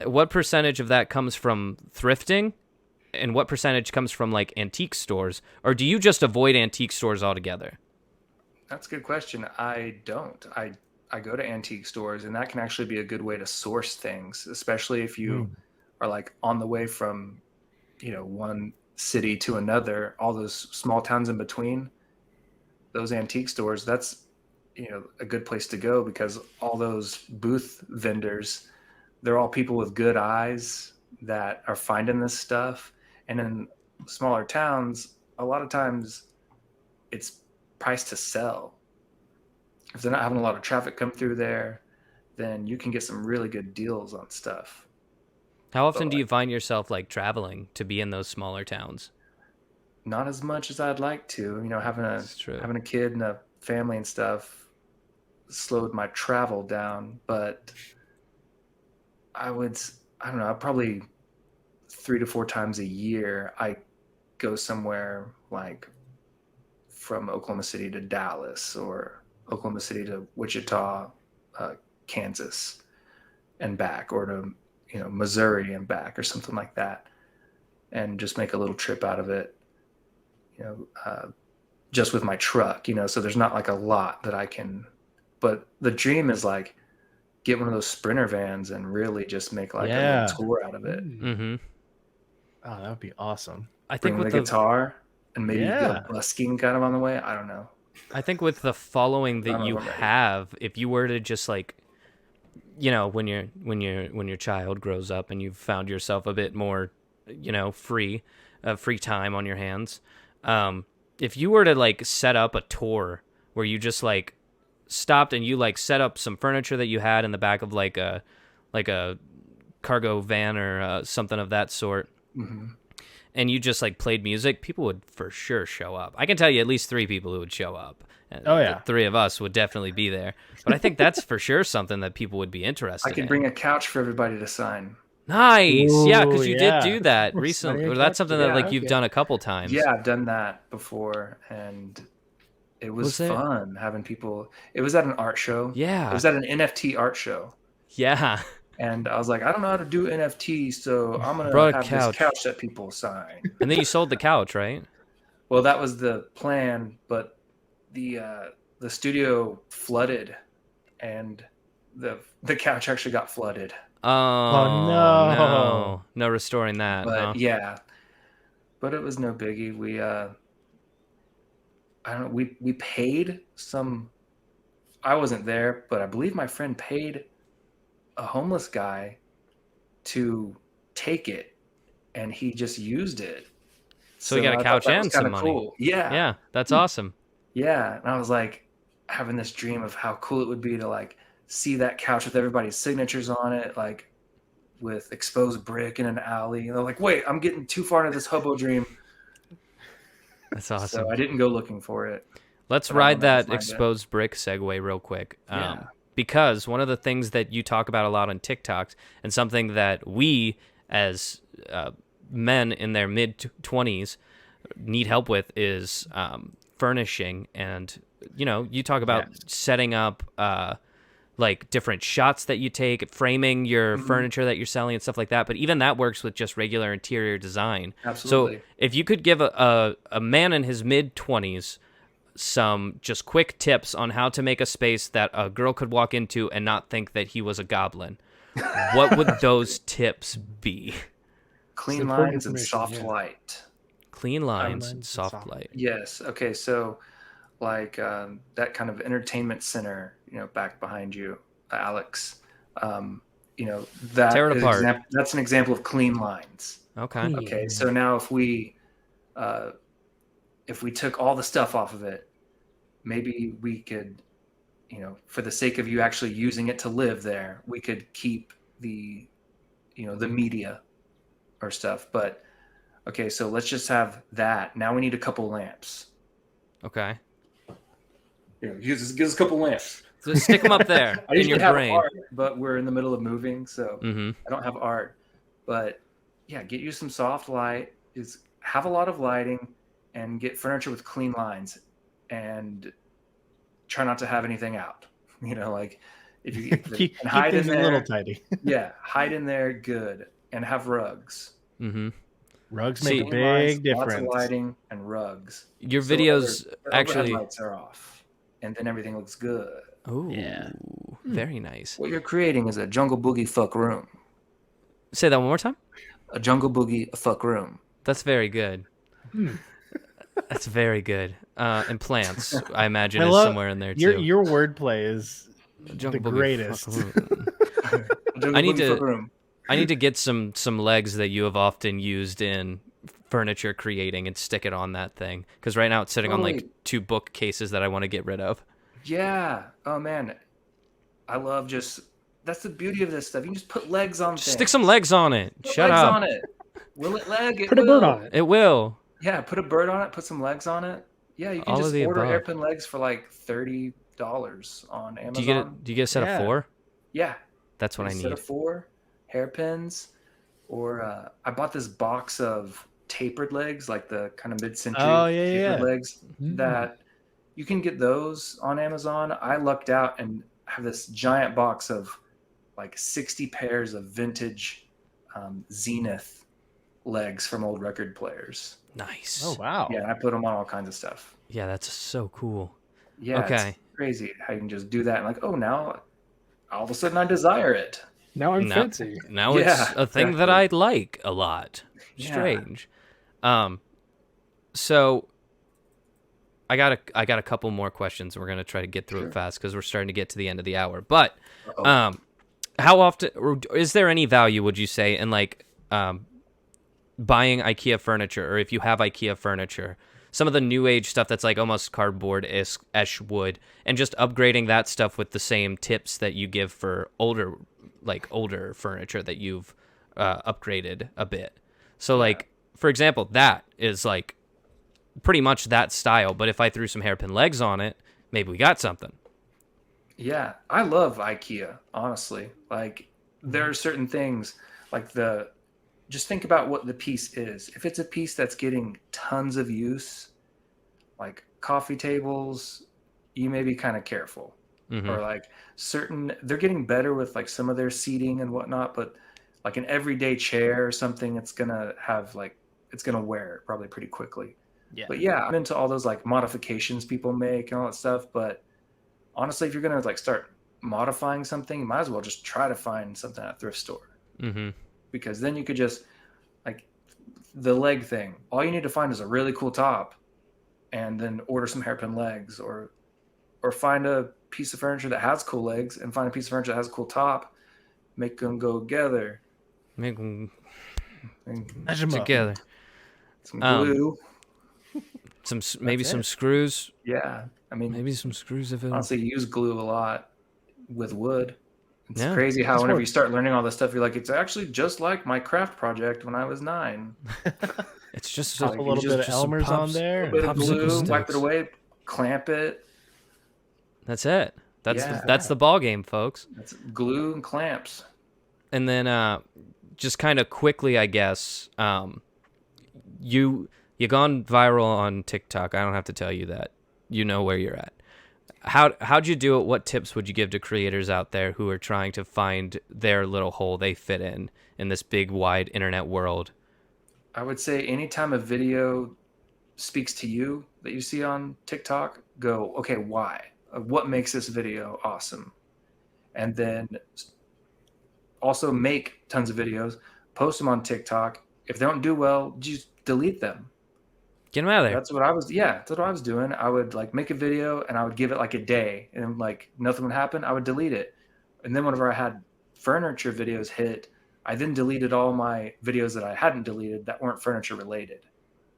What percentage of that comes from thrifting, and what percentage comes from like antique stores, or do you just avoid antique stores altogether? That's a good question. I don't. I go to antique stores, and that can actually be a good way to source things, especially if you are like on the way from, one city to another, all those small towns in between. Those antique stores, that's a good place to go because all those booth vendors, they're all people with good eyes that are finding this stuff. And in smaller towns, a lot of times it's priced to sell. If they're not having a lot of traffic come through there, then you can get some really good deals on stuff. How often do you find yourself like traveling to be in those smaller towns? Not as much as I'd like to. Having a kid and a family and stuff slowed my travel down, but I don't know, probably 3 to 4 times a year, I go somewhere like from Oklahoma City to Dallas or Oklahoma City to Wichita, Kansas and back, or to, Missouri and back or something like that. And just make a little trip out of it, just with my truck, so there's not like a lot that I can, but the dream is like, get one of those Sprinter vans and really just make like a little tour out of it. Mm-hmm. Oh, that would be awesome. I think with the guitar and maybe go busking kind of on the way. I don't know. I think with the following that you have, if you were to just like, when your child grows up and you've found yourself a bit more, free time on your hands, if you were to like set up a tour where you just like stopped and you like set up some furniture that you had in the back of like a cargo van or something of that sort, and you just like played music, people would for sure show up. I can tell you at least 3 people who would show up. Oh yeah, 3 of us would definitely be there. But I think that's for sure something that people would be interested in. I could bring a couch for everybody to sign. Nice. Ooh, yeah, because you did do that recently. Or that's something that like you've done a couple times. Yeah, I've done that before, and it was fun having people. It was at an art show. Yeah. It was at an NFT art show. Yeah. And I was like, I don't know how to do NFT, so I'm going to have this couch that people sign. And then you sold the couch, right? Well, that was the plan, but the studio flooded, and the couch actually got flooded. Oh no. No restoring that. But yeah. But it was no biggie. We paid some. I wasn't there, but I believe my friend paid a homeless guy to take it, and he just used it. So he got a couch and some money. Cool. Yeah. Yeah, that's awesome. Yeah, and I was like having this dream of how cool it would be to like see that couch with everybody's signatures on it, like with exposed brick in an alley. And they're like, wait, I'm getting too far into this hobo dream. That's awesome. So I didn't go looking for it. Let's ride that exposed brick segue real quick. Because one of the things that you talk about a lot on TikToks, and something that we as men in their mid-20s need help with, is furnishing. And, you talk about setting up like different shots that you take, framing your furniture that you're selling and stuff like that. But even that works with just regular interior design. Absolutely. So if you could give a man in his mid-20s some just quick tips on how to make a space that a girl could walk into and not think that he was a goblin, what would those tips be? Clean important lines and information, soft yeah. light. Clean lines lines and and soft soft light. Yes. Okay. So, like that kind of entertainment center, back behind you, Alex. That Tear it apart. That's an example of clean lines. Okay. Clean. Okay. So now if we took all the stuff off of it, maybe we could, for the sake of you actually using it to live there, we could keep the media or stuff. But okay, so let's just have that. Now we need a couple lamps. Okay. Give us a couple lamps. So stick them up there I in usually your have brain. art, but we're in the middle of moving, so Mm-hmm. I don't have art. But yeah, get you some soft light. Have a lot of lighting, and get furniture with clean lines, and try not to have anything out. Like if you keep and hide in things a there, little tidy. yeah, hide in there, good, and have rugs. Mm-hmm. Rugs See- make a Clean lines, big difference. Lots of lighting and rugs. Your So videos their actually. overhead lights are off, and then everything looks good. Oh, Yeah. very nice. What you're creating is a jungle boogie fuck room. Say that one more time. A jungle boogie fuck room. That's very good. That's very good. And plants, I imagine, I is love- somewhere in there too. Your wordplay is Jungle the Boogie greatest. fuck room. Jungle I need boogie to- fuck room. I need to get some legs that you have often used in furniture creating and stick it on that thing, because right now it's sitting on like Totally. 2 bookcases that I want to get rid of. Yeah. Oh man, I love that's the beauty of this stuff. You can just put legs on Just things. stick some legs on it. Put Shut legs up. on it. Will it leg? It Put a bird will. on it. It will. Yeah, put a bird on it. Put some legs on it. Yeah, you can All of just the order above. hairpin legs for like $30 on Amazon. Do you get a set Yeah. of 4? Yeah, That's what I a set need. of 4 hairpins, or I bought this box of tapered legs, like the kind of mid-century Oh, yeah, tapered yeah. legs that you can get those on Amazon. I lucked out and have this giant box of like 60 pairs of vintage Zenith legs from old record players. Nice. Oh wow. Yeah, and I put them on all kinds of stuff. Yeah, that's so cool. Yeah, Okay. it's crazy how you can just do that and like, oh, now all of a sudden I desire it. Now I'm No. fancy. Now it's Yeah, a thing that exactly. I like a lot. Yeah. Strange. So I got a couple more questions. We're gonna try to get through Sure. it fast because we're starting to get to the end of the hour. But Uh-oh. how often, or is there any value, would you say, in like buying IKEA furniture, or if you have IKEA furniture, some of the new age stuff that's like almost cardboard-ish wood, and just upgrading that stuff with the same tips that you give for older furniture that you've upgraded a bit. So like, for example, that is like pretty much that style, but if I threw some hairpin legs on it, maybe we got something. Yeah, I love IKEA, honestly. Like, there are certain things, like just think about what the piece is. If it's a piece that's getting tons of use, like coffee tables, you may be kind of careful. Mhm. Or like they're getting better with like some of their seating and whatnot, but like an everyday chair or something, it's gonna wear probably pretty quickly. Yeah. But yeah, I'm into all those like modifications people make and all that stuff. But honestly, if you're gonna like start modifying something, you might as well just try to find something at a thrift store, Mm-hmm. because then you could just like the leg thing. All you need to find is a really cool top, and then order some hairpin legs, or find a piece of furniture that has cool legs and find a piece of furniture that has a cool top. Make them go together. Make them And Match 'em up. together. some glue. Maybe That's some it. screws. Yeah, I mean, Maybe some screws if it. honestly, you use glue a lot with wood. It's Yeah. crazy how That's whenever work. you start learning all this stuff, you're like, it's actually just like my craft project when I was 9. It's just Pop a you little just- bit of just some Elmer's on pops. there. Bit of Popsicle glue, wipe it sticks. away, clamp it. That's it. Yeah. That's the ball game, folks. That's glue and clamps. And then just kind of quickly, I guess, you gone viral on TikTok. I don't have to tell you that. You know where you're at. How'd you do it? What tips would you give to creators out there who are trying to find their little hole they fit in this big, wide internet world? I would say anytime a video speaks to you that you see on TikTok, go, okay, why? What makes this video awesome? And then also make tons of videos, post them on TikTok. If they don't do well, just delete them. Get them out of there. That's what I was doing. I would like make a video and I would give it like a day, and like nothing would happen. I would delete it. And then whenever I had furniture videos hit, I then deleted all my videos that I hadn't deleted that weren't furniture related.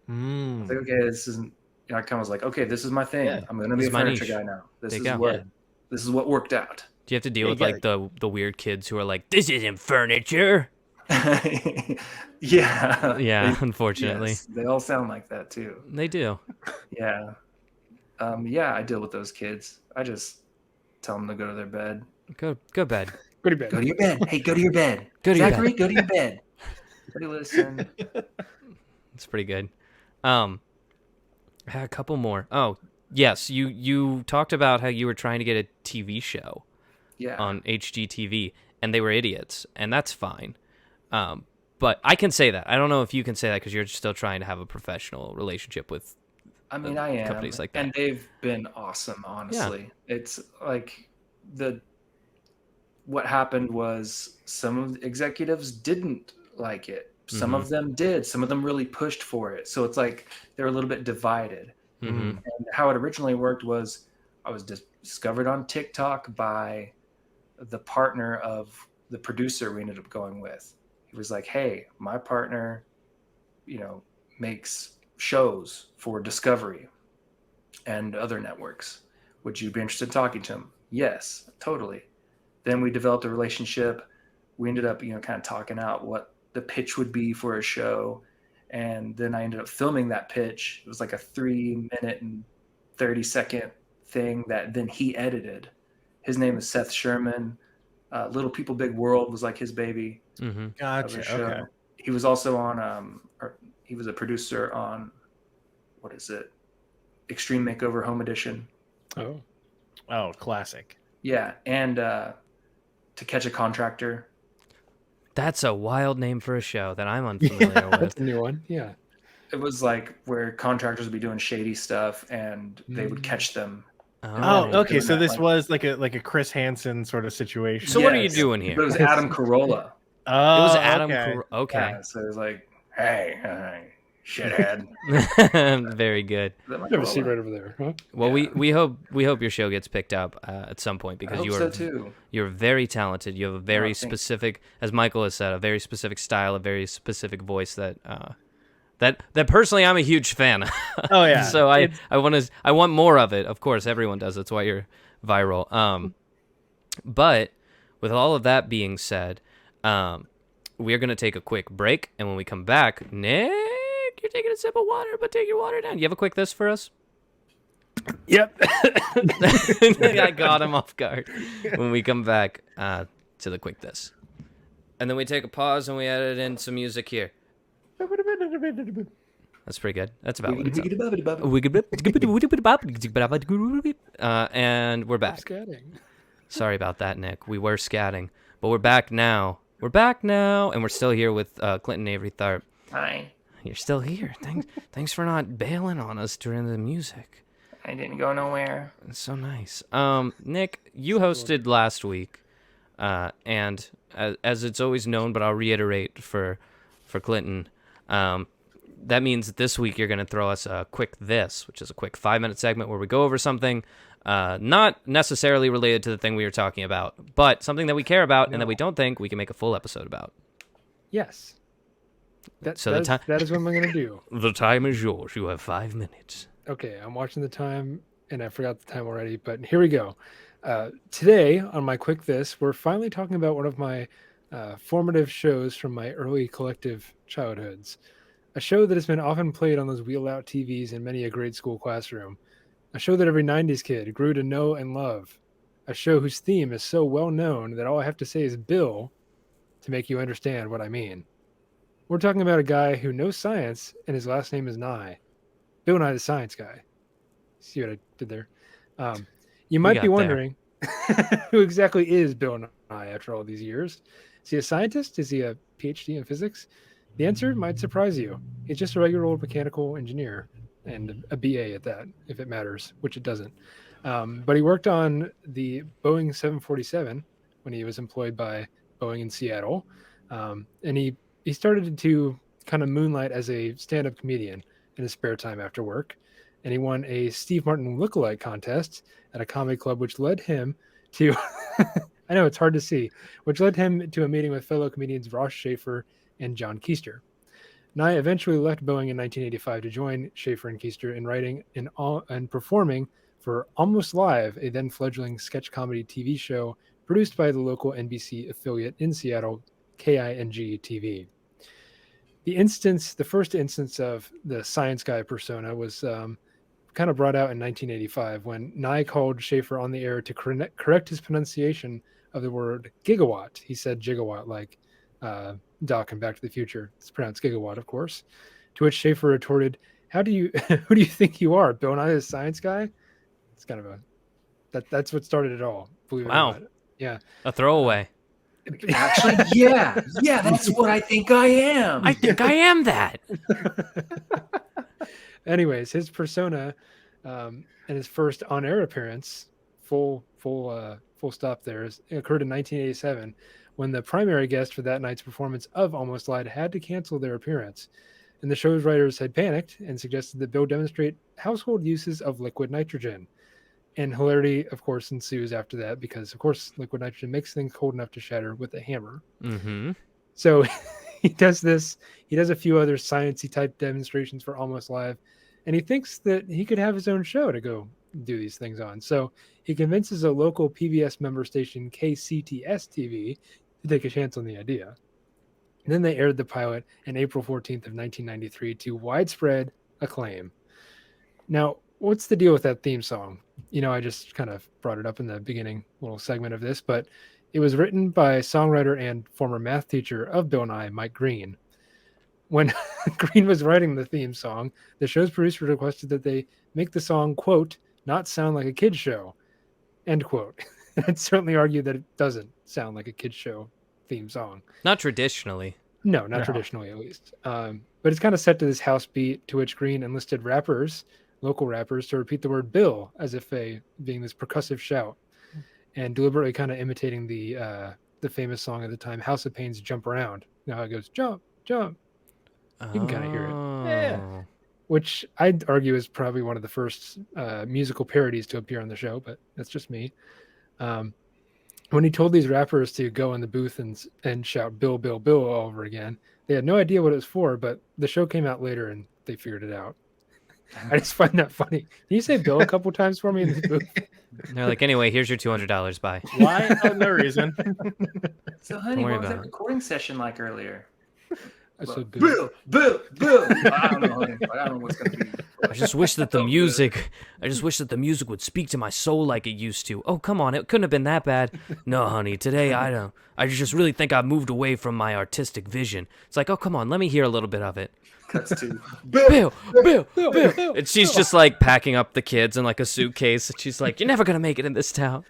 I was like, okay, this isn't, I kind of was like, okay, this is my thing. Yeah. I'm going to be This a is my furniture niche. guy now. There you go. This is what worked out. Do you have to deal Yeah, with you like the weird kids who are like, this isn't furniture? Yeah. Yeah, unfortunately. Yes, they all sound like that too. They do. Yeah. Yeah, I deal with those kids. I just tell them to go to their bed. Go bed. Go to bed. Go to your bed. Hey, go to your bed. Go to your Zachary, bed. go to your bed. Everybody listen. It's pretty good. I had a couple more. Oh, yes, you talked about how you were trying to get a TV show Yeah. on HGTV, and they were idiots, and that's fine. But I can say that. I don't know if you can say that because you're still trying to have a professional relationship with. I mean, I am. companies like that. And they've been awesome, honestly. It's like what happened was some of the executives didn't like it. Some of them did. Some of them really pushed for it. So it's like they're a little bit divided. Mm-hmm. And how it originally worked was I was discovered on TikTok by the partner of the producer we ended up going with. He was like, hey, my partner, makes shows for Discovery and other networks. Would you be interested in talking to him? Yes, totally. Then we developed a relationship. We ended up, kind of talking out what the pitch would be for a show. And then I ended up filming that pitch. It was like a 3-minute and 30-second thing that then he edited. His name is Seth Sherman. Little People Big World was like his baby. Mm-hmm. Gotcha. Okay. He was also on, he was a producer on, what is it? Extreme Makeover Home Edition. Oh, classic. Yeah, and To Catch a Contractor. That's a wild name for a show that I'm unfamiliar with. That's a new one. Yeah. It was like where contractors would be doing shady stuff and they would catch them. Oh, okay. doing So that, this like- was like a Chris Hansen sort of situation. So what are you Yes, doing here? But it was Adam Carolla. Oh, It was Adam. okay. Okay. Yeah, so it was like, hey, shithead. Very good. Is that my You have a seat Carolla? right over there, huh? Well, Yeah. we hope your show gets picked up at some point I because hope you so are too. you're very talented. You have a very thanks. specific, as Michael has said, a very specific style, a very specific voice that that personally I'm a huge fan. Oh yeah. So I want more of it. Of course, everyone does. That's why you're viral. But with all of that being said, we're gonna take a quick break, and when we come back, Nick, you're taking a sip of water, but take your water down. You have a quick this for us? Yep. I got him off guard. When we come back to the quick this, and then we take a pause and we edit in some music here. That's pretty good. That's about what it's and we're back. Scatting. Sorry about that, Nick. We were scatting, but we're back now. We're back now, and we're still here with Clinton Avery Tharp. Hi. You're still here. Thanks for not bailing on us during the music. I didn't go nowhere. It's so nice. Nick, you hosted last week, and as it's always known, but I'll reiterate for Clinton, that means that this week you're going to throw us a quick this, which is a quick 5-minute segment where we go over something not necessarily related to the thing we were talking about, but something that we care about and that we don't think we can make a full episode about. Yes. So the time- that is what I'm going to do. The time is yours. You have 5 minutes. Okay, I'm watching the time, and I forgot the time already, but here we go. Today, on my Quick This, we're finally talking about one of my formative shows from my early collective childhoods. A show that has been often played on those wheel-out TVs in many a grade school classroom. A show that every 90s kid grew to know and love. A show whose theme is so well known that all I have to say is Bill to make you understand what I mean. We're talking about a guy who knows science, and his last name is Nye. Bill Nye the Science Guy. See what I did there? You might be got wondering, who exactly is Bill Nye after all these years? Is he a scientist? Is he a PhD in physics? The answer might surprise you. He's just a regular old mechanical engineer. and a BA at that, if it matters, which it doesn't. But he worked on the Boeing 747 when he was employed by Boeing in Seattle. And he started to kind of moonlight as a stand-up comedian in his spare time after work. And he won a Steve Martin lookalike contest at a comedy club, which led him to, I know it's hard to see, which led him to a meeting with fellow comedians Ross Schaefer and John Keister. Nye eventually left Boeing in 1985 to join Schaefer and Keister in writing and performing for Almost Live, a then fledgling sketch comedy TV show produced by the local NBC affiliate in Seattle, KING TV. The first instance of the science guy persona was kind of brought out in 1985 when Nye called Schaefer on the air to correct his pronunciation of the word gigawatt. He said gigawatt like Doc in Back to the Future. It's pronounced gigawatt, of course. To which Schaefer retorted, who do you think you are, Bill Nye the Science Guy? It's kind of that's what started it all, believe it or not. Yeah. A throwaway. Actually, yeah, that's what I think I am. I think I am that. Anyways, his persona and his first on-air appearance, full stop there, occurred in 1987 when the primary guest for that night's performance of Almost Live had to cancel their appearance. And the show's writers had panicked and suggested that Bill demonstrate household uses of liquid nitrogen. And hilarity, of course, ensues after that because, of course, liquid nitrogen makes things cold enough to shatter with a hammer. Mm-hmm. So he does this. He does a few other sciencey type demonstrations for Almost Live, and he thinks that he could have his own show to go do these things on. So he convinces a local PBS member station, KCTS TV, to take a chance on the idea. And then they aired the pilot on April 14th of 1993 to widespread acclaim. Now, what's the deal with that theme song? You know, I just kind of brought it up in the beginning little segment of this, but it was written by songwriter and former math teacher of Bill Nye, Mike Green. When Green was writing the theme song, the show's producer requested that they make the song, quote, not sound like a kid's show, end quote. I'd certainly argue that it doesn't sound like a kid's show theme song. Not traditionally. No, not traditionally at least. But it's kind of set to this house beat, to which Green enlisted local rappers, to repeat the word Bill as if being this percussive shout, and deliberately kind of imitating the famous song at the time, House of Pain's Jump Around. You know how it goes, jump, jump. You can kind of hear it. Yeah. Which I'd argue is probably one of the first musical parodies to appear on the show, but that's just me. When he told these rappers to go in the booth and shout Bill, Bill, Bill all over again, they had no idea what it was for, but the show came out later and they figured it out. I just find that funny. Can you say Bill a couple times for me in the booth? They're like, anyway, here's your $200. Bye. Why? No reason. So, honey, what was that recording session like earlier? Bill. I don't know, honey. I don't know what's going to be. I just wish that the music would speak to my soul like it used to. Oh, come on, it couldn't have been that bad. No, honey, today I just really think I've moved away from my artistic vision. It's like, oh, come on, let me hear a little bit of it. Cuts to Bill. And she's just like packing up the kids in like a suitcase. And she's like, you're never gonna make it in this town.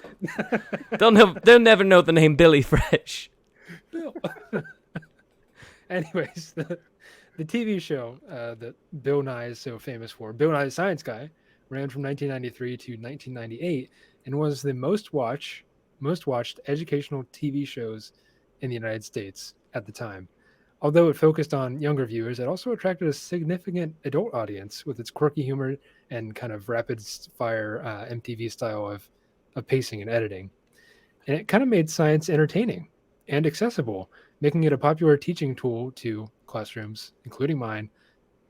They'll never know the name Billy Fresh. Bill. Anyways, the TV show that Bill Nye is so famous for, Bill Nye the Science Guy, ran from 1993 to 1998 and was the most watched educational TV shows in the United States at the time. Although it focused on younger viewers, it also attracted a significant adult audience with its quirky humor and kind of rapid-fire MTV style of pacing and editing. And it kind of made science entertaining and accessible, making it a popular teaching tool to classrooms, including mine,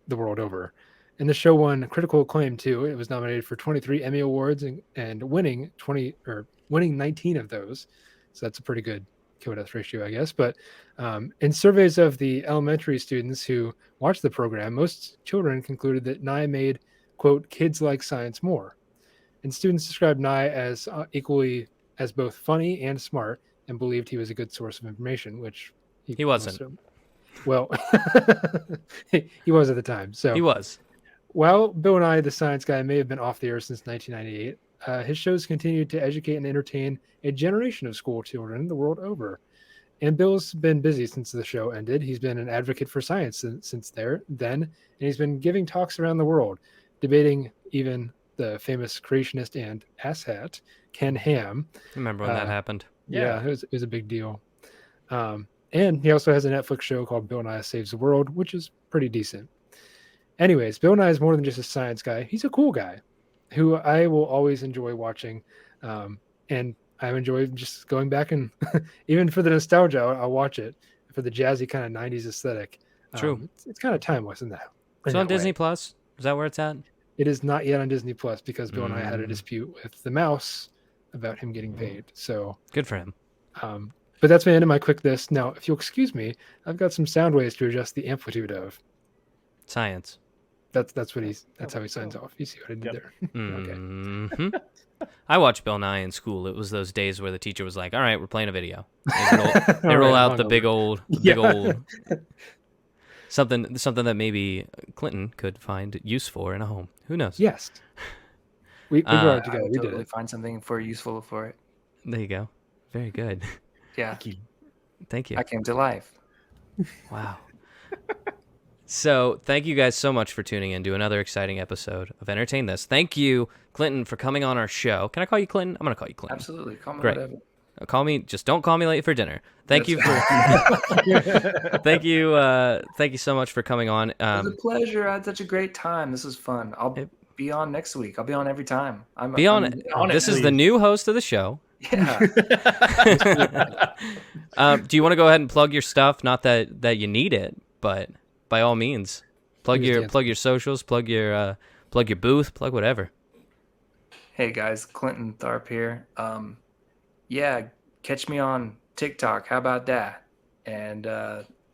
the world over. And the show won critical acclaim too. It was nominated for 23 Emmy Awards and winning 19 of those. So that's a pretty good kill-death ratio, I guess. But in surveys of the elementary students who watched the program, most children concluded that Nye made, quote, kids like science more. And students described Nye as equally as both funny and smart and believed he was a good source of information, which he wasn't. Well, he was at the time. So he was. While Bill Nye the Science Guy may have been off the air since 1998, his shows continued to educate and entertain a generation of school children the world over. And Bill's been busy since the show ended. He's been an advocate for science since then, and he's been giving talks around the world, debating even the famous creationist and asshat, Ken Ham. Remember when that happened? Yeah, it was a big deal. And he also has a Netflix show called Bill Nye Saves the World, which is pretty decent. Anyways, Bill Nye is more than just a science guy. He's a cool guy who I will always enjoy watching. And I enjoy just going back and even for the nostalgia, I'll watch it for the jazzy kind of 90s aesthetic. True. It's kind of timeless in that. It's on Disney Plus. Is that where it's at? It is not yet on Disney Plus because Bill and I had a dispute with the mouse about him getting paid. So good for him. But that's the end of my quick list. Now, if you'll excuse me, I've got some sound waves to adjust the amplitude of. Science. That's how he signs off. You see what I did there? Mm-hmm. I watched Bill Nye in school. It was those days where the teacher was like, "All right, we're playing a video." They roll out the big old something that maybe Clinton could find use for in a home. Who knows? Yes. We brought it together. I We totally did it. find something useful for it. There you go. Very good. Yeah. Thank you. I came to life. Wow. So thank you guys so much for tuning in to another exciting episode of Entertain This. Thank you, Clinton, for coming on our show. Can I call you Clinton? I'm going to call you Clinton. Absolutely. Call me Great. whatever. Call me. Just don't call me late for dinner. Thank you for. Thank you so much for coming on. It was a pleasure. I had such a great time. This was fun. I'll be on next week. I'll be on every time. This is the new host of the show. Yeah. Do you want to go ahead and plug your stuff? Not that you need it, but by all means, plug your socials, plug your booth, plug whatever. Hey guys, Clinton Tharp here. Yeah, catch me on TikTok. How about that? And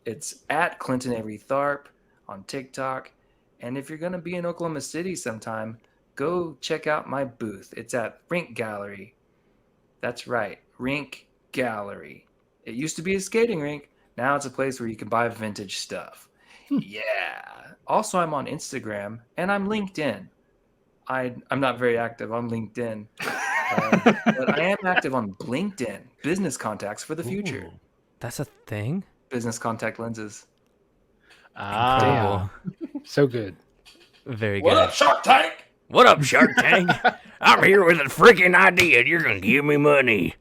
it's at Clinton Avery Tharp on TikTok. And if you're gonna be in Oklahoma City sometime, go check out my booth. It's at Rink Gallery. That's right, Rink Gallery. It used to be a skating rink. Now it's a place where you can buy vintage stuff. Yeah. Also, I'm on Instagram and I'm LinkedIn. I'm not very active on LinkedIn, but I am active on LinkedIn. Business contacts for the future. Ooh, that's a thing? Business contact lenses. Incredible. So good. Very good. What up, Shark Tank? What up, Shark Tank? I'm here with a freaking idea and you're going to give me money.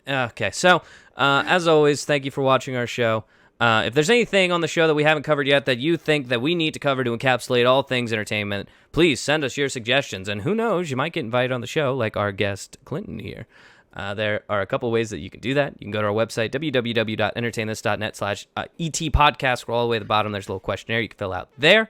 Okay, so as always, thank you for watching our show. If there's anything on the show that we haven't covered yet that you think that we need to cover to encapsulate all things entertainment, please send us your suggestions. And who knows, you might get invited on the show like our guest Clinton here. There are a couple ways that you can do that. You can go to our website, www.entertainthis.net/ET podcast. Scroll all the way to the bottom. There's a little questionnaire you can fill out there.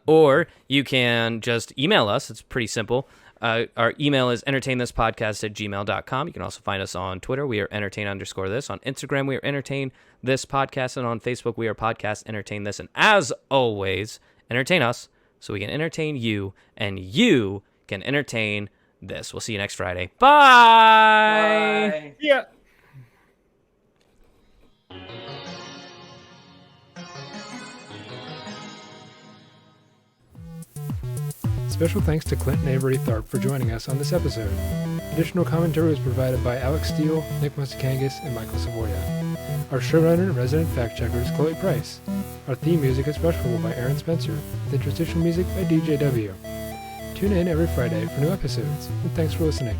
Or you can just email us. It's pretty simple. Our email is entertainthispodcast@gmail.com. You can also find us on Twitter. We are entertain_this. On Instagram, we are entertain this podcast. And on Facebook, we are podcast entertain this. And as always, entertain us so we can entertain you and you can entertain this. We'll see you next Friday. Bye. Bye. Yeah. Special thanks to Clinton Avery Tharp for joining us on this episode. Additional commentary was provided by Alex Steele, Nick Musikangis, and Michael Savoya. Our showrunner and resident fact-checker is Chloe Price. Our theme music is Special by Aaron Spencer, with interstitial music by DJW. Tune in every Friday for new episodes, and thanks for listening.